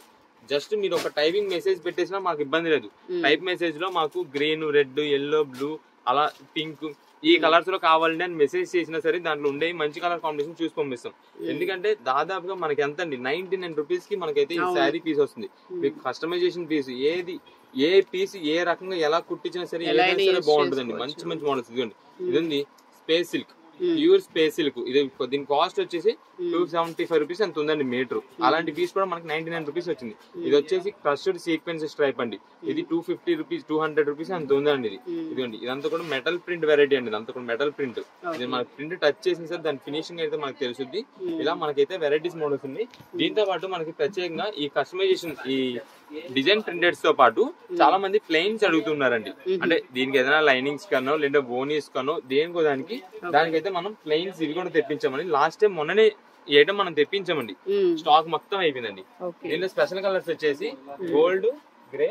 జస్ట్ మీరు ఒక టైపింగ్ మెసేజ్ పెట్టేసినా మాకు ఇబ్బంది లేదు. టైప్ మెసేజ్ లో మాకు గ్రీన్, రెడ్, ఎల్లో, బ్లూ, అలా పింక్ ఈ కలర్స్ లో కావాలంటే అని మెసేజ్ చేసినా సరే దాంట్లో ఉండే మంచి కలర్ కాంబినేషన్ చూసి పంపిస్తాం. ఎందుకంటే దాదాపుగా మనకి ఎంత అండి 99 రూపీస్ కి మనకైతే ఈ శారీ పీస్ వస్తుంది. మీకు కస్టమైజేషన్ పీస్ ఏ పీస్ ఏ రకంగా ఎలా కుట్టించినా సరే ఏదైనా సరే బాగుంటుందండి. మంచి మంచి మోడల్స్ ఇదిగోండి. ఇది space silk, pure space silk. ఇది దీని కాస్ట్ వచ్చేసి 275 రూపీస్ ఎంత ఉందండి మీటర్. అలాంటి పీస్ కూడా మనకి 99 రూపీస్ వచ్చింది. ఇది వచ్చేసి క్రష్డ్ సీక్వెన్స్ స్ట్రైప్ అండి. ఇది 250 రూపీస్ 200 రూపీస్ అంత ఉందండి. ఇదిగోండి ఇదంతా కూడా మెటల్ ప్రింట్ వెరైటీ అండి. ఇదంతా కూడా మెటల్ ప్రింట్. ఇది మనకి ప్రింట్ టచ్ చేసిన సార్ దాని ఫినిషింగ్ అయితే మనకు తెలుసుద్ది. ఇలా మనకైతే వెరైటీస్ మోడల్స్ ఉంది. దీంతో పాటు మనకి ప్రత్యేకంగా ఈ కస్టమైజేషన్ ఈ డిజైన్ ప్రింటెడ్స్ తో పాటు చాలా మంది ప్లెయిన్స్ అడుగుతున్నారండి. అంటే దీనికి ఏదైనా లైనింగ్స్ కనో లేదా బోనీస్ కనో దేనికో దానికైతే మనం ప్లెయిన్స్ ఇవి కూడా తెప్పించామని లాస్ట్ టైం మొన్ననే ఈ ఐటమ్ మనం తెప్పించామండి. స్టాక్ మొత్తం అయిపోయిందండి. దీనిలో స్పెషల్ కలర్స్ వచ్చేసి గోల్డ్, గ్రే,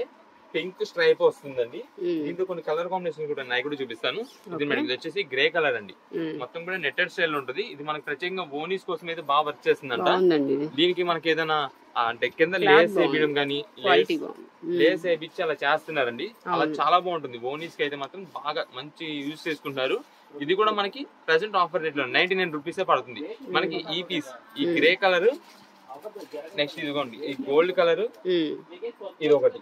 పింక్ స్ట్రైప్ వస్తుందండి. దీంట్లో కొన్ని కలర్ కాంబినేషన్ కూడా ఉన్నాయి, కూడా చూపిస్తాను. ఇది మేడం ఇది వచ్చేసి గ్రే కలర్ అండి. మొత్తం కూడా నెట్టెడ్ స్టైల్ ఉంటుంది. ఇది మనకి ప్రత్యేకంగా బోనీస్ కోసం అయితే బాగా వర్క్ చేస్తుందంట. దీనికి మనకి ఏదైనా అంటే కింద లేస్ వేయడం కానీ లేస్ వేయించి అలా చేస్తున్నారండి. అలా చాలా బాగుంటుంది. బోనీస్ కి అయితే మాత్రం బాగా మంచి యూజ్ చేసుకుంటున్నారు. ఇది కూడా మనకి ప్రెసెంట్ ఆఫర్ రేట్ లో 99 రూపీసే పడుతుంది మనకి ఈ పీస్. ఈ గ్రే కలర్, నెక్స్ట్ ఇదిగోండి ఈ గోల్డ్ కలర్, ఇది ఒకటి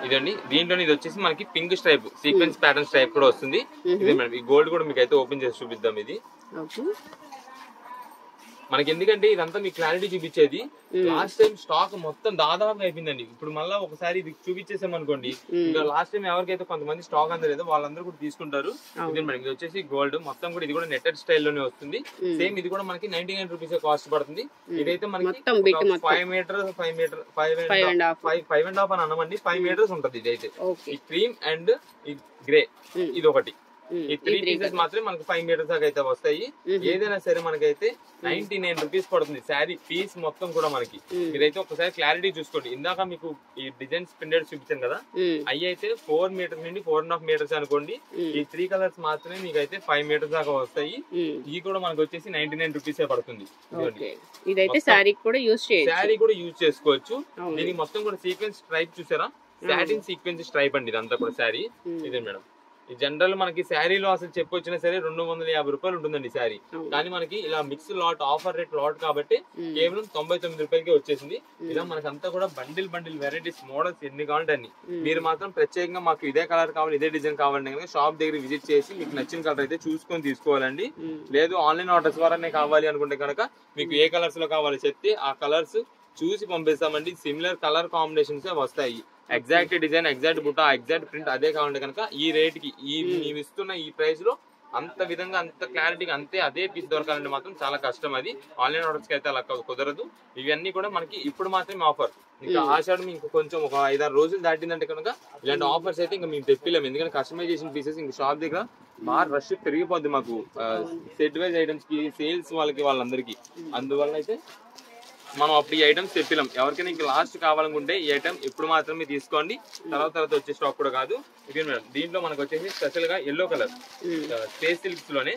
ఇదండి. దీంట్లో ఇది వచ్చేసి మనకి pink stripe sequence pattern stripe కూడా వస్తుంది. ఇది మేడం ఈ గోల్డ్ కూడా మీకు అయితే ఓపెన్ చేసి చూపిద్దాం. ఇది మనకి ఎందుకంటే ఇదంతా మీకు క్లారిటీ చూపించేది. లాస్ట్ టైం స్టాక్ మొత్తం దాదాపు అయిపోయిందండి. ఇప్పుడు మళ్ళీ ఒకసారి ఇది చూపించేసాం అనుకోండి, ఇంకా లాస్ట్ టైం ఎవరికైతే కొంతమంది స్టాక్ అందలేదో వాళ్ళందరూ కూడా తీసుకుంటారు. ఇది మేడం ఇది వచ్చేసి గోల్డ్ మొత్తం కూడా ఇది కూడా నెట్టెడ్ స్టైల్ లోనే వస్తుంది. సేమ్ ఇది కూడా మనకి 99 రూపీస్ కాస్ట్ పడుతుంది. ఇదైతే మనకి 5 మీటర్ 5.5 అని అన్నామండి. 5 మీటర్స్ ఉంటది. ఇదైతే ఈ క్రీమ్ అండ్ ఈ గ్రే ఇది ఒకటి. ఈ 3 పీసెస్ మాత్రమే మనకి 5 మీటర్స్ దాకా అయితే వస్తాయి. ఏదైనా సరే మనకైతే 99 రూపీస్ పడుతుంది శారీ పీస్ మొత్తం కూడా మనకి. మీరైతే ఒకసారి క్లారిటీ చూసుకోండి. ఇందాక మీకు ఈ డిజైన్స్ ప్రింటెడ్ చూపించాను కదా, అవి అయితే 4 మీటర్స్ నుండి 4.5 మీటర్స్ అనుకోండి. ఈ 3 కలర్స్ మాత్రమే మీకు అయితే 5 మీటర్స్ దాకా వస్తాయి. ఇవి కూడా మనకు వచ్చేసి 99 రూపీసే పడుతుంది. శారీ కూడా యూజ్ చేసుకోవచ్చు. దీనికి మొత్తం కూడా సీక్వెన్స్ స్ట్రైప్ చూసారా, సాటిన్ సీక్వెన్స్ స్ట్రైప్ అండి ఇదంతా కూడా శారీ. ఇదే మేడం ఈ జనరల్ మనకి శారీలో అసలు చెప్పొచ్చినా సరే 250 రూపాయలు ఉంటుందండి శారీ. కానీ మనకి ఇలా mix lot offer rate lot కాబట్టి కేవలం 99 రూపాయలకి వచ్చేసింది. ఇలా మనకంతా కూడా బండిల్ వెరైటీస్ మోడల్స్ ఎన్ని కావాలంటే అన్ని. మీరు మాత్రం ప్రత్యేకంగా మాకు ఇదే కలర్ కావాలి ఇదే డిజైన్ కావాలంటే కనుక షాప్ దగ్గర విజిట్ చేసి మీకు నచ్చిన కలర్ అయితే చూసుకొని తీసుకోవాలండి. లేదు ఆన్లైన్ ఆర్డర్స్ ద్వారానే కావాలి అనుకుంటే కనుక మీకు ఏ కలర్స్ లో కావాలో చెప్తే ఆ కలర్స్ చూసి పంపిస్తామండి. సిమిలర్ కలర్ కాంబినేషన్స్ వస్తాయి. ఎగ్జాక్ట్ డిజైన్, ఎగ్జాక్ట్ బుట్ట, ఎగ్జాక్ట్ ప్రింట్ అదే కావాలంటే కనుక ఈ రేట్ కి మేము ఇస్తున్న ఈ ప్రైస్ లో అంత విధంగా అంత క్లారిటీగా అంతే అదే పీస్ దొరకాలంటే మాత్రం చాలా కష్టం. అది ఆన్లైన్ ఆర్డర్స్ కి అయితే అలా కుదరదు. ఇవన్నీ కూడా మనకి ఇప్పుడు మాత్రమే ఆఫర్. ఇంకా ఆషాఢం ఇంకా కొంచెం ఒక 5-6 రోజులు దాటిందంటే కనుక ఇలాంటి ఆఫర్స్ అయితే ఇంకా మేము తెప్పిలేము. ఎందుకంటే కస్టమైజేషన్ పీసెస్ ఇంకా షాప్ దగ్గర బాగా రష్ పెరిగిపోద్ది మాకు సెట్ వైజ్ ఐటమ్స్ కి సేల్స్ వాళ్ళందరికీ. అందువల్ల అయితే మనం అప్పుడు ఈ ఐటమ్స్ తెప్పిలాం. ఎవరికైనా ఇంకా లాస్ట్ కావాలనుకుంటే ఈ ఐటమ్ ఇప్పుడు మాత్రమే తీసుకోండి. తర్వాత వచ్చే స్టాక్ కూడా కాదు. ఇది మేడం దీంట్లో మనకు వచ్చేసి స్పెషల్ గా ఎల్లో కలర్ స్పేస్ సిల్క్స్ లోనే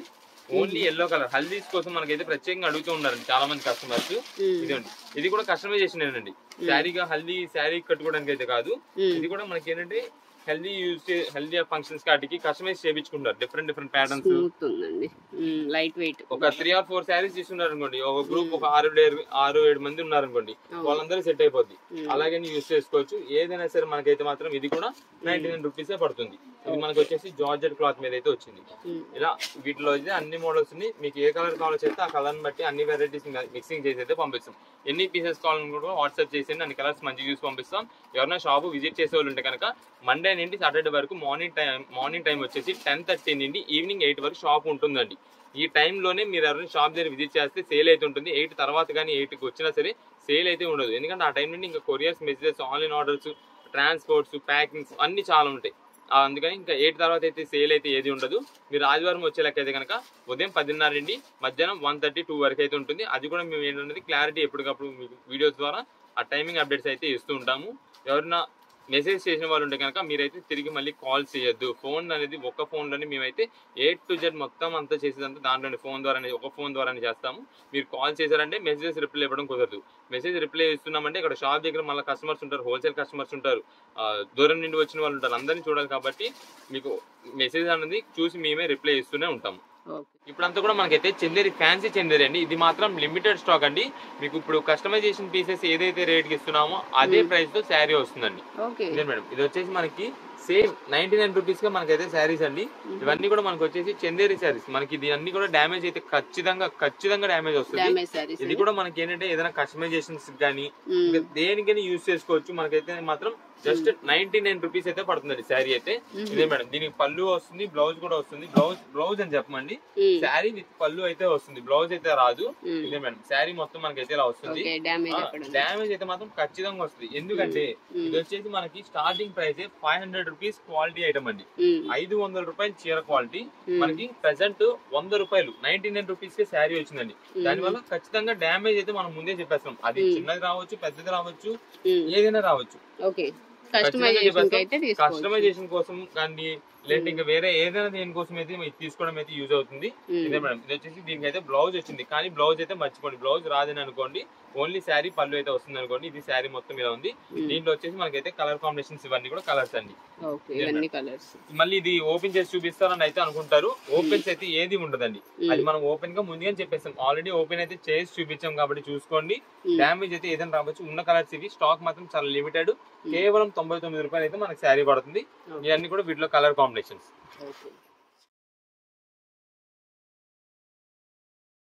ఓన్లీ ఎల్లో కలర్ హల్దీస్ కోసం మనకైతే ప్రత్యేకంగా అడుగుతూ ఉన్నారండి చాలా మంది కస్టమర్స్. ఇదండి ఇది కూడా కస్టమైజేషన్ ఏనండి. శారీగా శారీ కట్టుకోవడానికి అయితే కాదు. ఇది కూడా మనకి ఏంటంటే హెల్దీ ఫంక్షన్స్ కాటికి కస్టమైజ్ చేయించుకుంటారు. డిఫరెంట్ ప్యాటర్న్స్ లైట్ వెయిట్ ఒక 3 or 4 శారీస్ తీసుకున్నారు అనుకోండి, ఒక గ్రూప్ ఒక 6-7 మంది ఉన్నారనుకోండి, వాళ్ళందరూ సెట్ అయిపోద్ది. అలాగే యూజ్ చేసుకోవచ్చు. ఏదైనా సరే మనకైతే మాత్రం ఇది కూడా 99 రూపీసే పడుతుంది. ఇది మనకు వచ్చేసి జార్జెట్ క్లాత్ మీద అయితే వచ్చింది. ఇలా వీటిలో అయితే అన్ని మోడల్స్ ని మీకు ఏ కలర్ కావాలో చెప్తే ఆ కలర్ బట్టి అన్ని వెరైటీస్ మిక్సింగ్ చేసి అయితే పంపిస్తాం. ఎన్ని పీసెస్ కావాలని కూడా వాట్సాప్ చేసి అన్ని కలర్స్ మంచిగా చూసి పంపిస్తాం. ఎవరైనా షాప్ విజిట్ చేసే వాళ్ళు ఉంటే కనుక మండే నుండి సాటర్డే వరకు మార్నింగ్ టైం వచ్చేసి 10:30 నుండి ఈవినింగ్ 8 వరకు షాప్ ఉంటుందండి. ఈ టైంలోనే మీరు ఎవరైనా షాప్ దగ్గర విజిట్ చేస్తే సేల్ అయితే ఉంటుంది. 8 తర్వాత కానీ 8కి వచ్చినా సరే సేల్ అయితే ఉండదు. ఎందుకంటే ఆ టైం నుండి ఇంకా couriers, messages, online orders, transports, packings అన్ని చాలా ఉంటాయి. అందుకని ఇంకా 8 తర్వాత అయితే సేల్ అయితే ఏది ఉండదు. మీరు ఆదివారం వచ్చే లెక్క అయితే కనుక ఉదయం 10:30 నుండి మధ్యాహ్నం 1:30-2 వరకు అయితే ఉంటుంది. అది కూడా మేము ఏంటంటే క్లారిటీ ఎప్పటికప్పుడు మీకు వీడియోస్ ద్వారా ఆ టైమింగ్ అప్డేట్స్ అయితే ఇస్తూ ఉంటాము. ఎవరైనా మెసేజ్ చేసిన వాళ్ళు ఉంటే కనుక మీరైతే తిరిగి మళ్ళీ కాల్ చేయొద్దు. ఫోన్ అనేది ఒక ఫోన్లోనే మేమైతే A to Z మొత్తం అంతా చేసేదంతా దాంట్లోనే ఫోన్ ద్వారానే, ఒక ఫోన్ ద్వారానే చేస్తాము. మీరు కాల్ చేశారంటే మెసేజ్ రిప్లై ఇవ్వడం కుదరదు. మెసేజ్ రిప్లై ఇస్తున్నామంటే ఇక్కడ షాప్ దగ్గర మళ్ళీ కస్టమర్స్ ఉంటారు, హోల్సేల్ కస్టమర్స్ ఉంటారు, దూరం నుండి వచ్చిన వాళ్ళు ఉంటారు, అందరినీ చూడాలి. కాబట్టి మీకు మెసేజ్ అనేది చూసి మేమే రిప్లై ఇస్తూనే ఉంటాము. ఇప్పుడంతా కూడా మనకైతే చందేరి ఫ్యాన్సీ చందేరి అండి. ఇది మాత్రం లిమిటెడ్ స్టాక్ అండి. మీకు ఇప్పుడు కస్టమైజేషన్ పీసెస్ ఏదైతే రేట్ కి ఇస్తున్నామో అదే ప్రైస్ తో శారీ వస్తుందండి. ఇదే మేడం, ఇది వచ్చేసి మనకి సేమ్ 99 రూపీస్ గా మనకైతే శారీస్ అండి. ఇవన్నీ కూడా మనకు వచ్చేసి చందేరి శారీస్. మనకి ఇది అన్ని కూడా డ్యామేజ్ అయితే ఖచ్చితంగా డ్యామేజ్ వస్తుంది. ఇది కూడా మనకి ఏంటంటే ఏదైనా కస్టమైజేషన్స్ కానీ దేనికైనా యూజ్ చేసుకోవచ్చు. మనకైతే మాత్రం జస్ట్ 99 రూపీస్ అయితే పడుతుంది శారీ అయితే. ఇదే మేడం, దీనికి పళ్ళు వస్తుంది, బ్లౌజ్ కూడా వస్తుంది. బ్లౌజ్ అని చెప్పమండి, శారీ విత్ పళ్ళు అయితే వస్తుంది, బ్లౌజ్ అయితే రాదు. ఇదే మేడం, శారీ మొత్తం మనకైతే ఇలా వస్తుంది. డ్యామేజ్ అయితే మాత్రం ఖచ్చితంగా వస్తుంది. ఎందుకంటే ఇది వచ్చేసి మనకి starting price 500 rupees quality item అండి. 500 రూపాయలు చీర క్వాలిటీ మనకి ప్రెసెంట్ 100 రూపాయలు 99 రూపీస్ కే శారీ వచ్చిందండి. దానివల్ల ఖచ్చితంగా డ్యామేజ్ అయితే మనం ముందే చెప్పేస్తాం. అది చిన్నది రావచ్చు, పెద్దది రావచ్చు, ఏదైనా రావచ్చు. కస్టమైజేషన్ కోసం కానీ లేదంటే ఇంకా వేరే ఏదైనా దేనికోసం అయితే తీసుకోవడం అయితే యూజ్ అవుతుంది. ఇదే మేడం, ఇది వచ్చేసి దీనికి అయితే బ్లౌజ్ వచ్చింది, కానీ బ్లౌజ్ అయితే మర్చిపోండి, బ్లౌజ్ రాదని అనుకోండి, ఓన్లీ శారీ పళ్ళు అయితే వస్తుంది అనుకోండి. ఇది శారీ మొత్తం ఇలా ఉంది. దీంట్లో వచ్చేసి మనకైతే కలర్ కాంబినేషన్స్ ఇవన్నీ కూడా కలర్స్ అండి. మళ్ళీ ఇది ఓపెన్ చేసి చూపిస్తారని అయితే అనుకుంటారు, ఓపెన్స్ అయితే ఏది ఉండదండి. అది మనం ఓపెన్ గా ముందుగా చెప్పేస్తాం, ఆల్రెడీ ఓపెన్ అయితే చేసి చూపించాం కాబట్టి చూసుకోండి. డ్యామేజ్ అయితే ఏదైనా రావచ్చు. ఉన్న కలర్స్ ఇవి, స్టాక్ మాత్రం చాలా లిమిటెడ్. కేవలం 99 రూపాయలు అయితే మనకి శారీ పడుతుంది. ఇవన్నీ కూడా వీటిలో కలర్ కాంబినేషన్స్.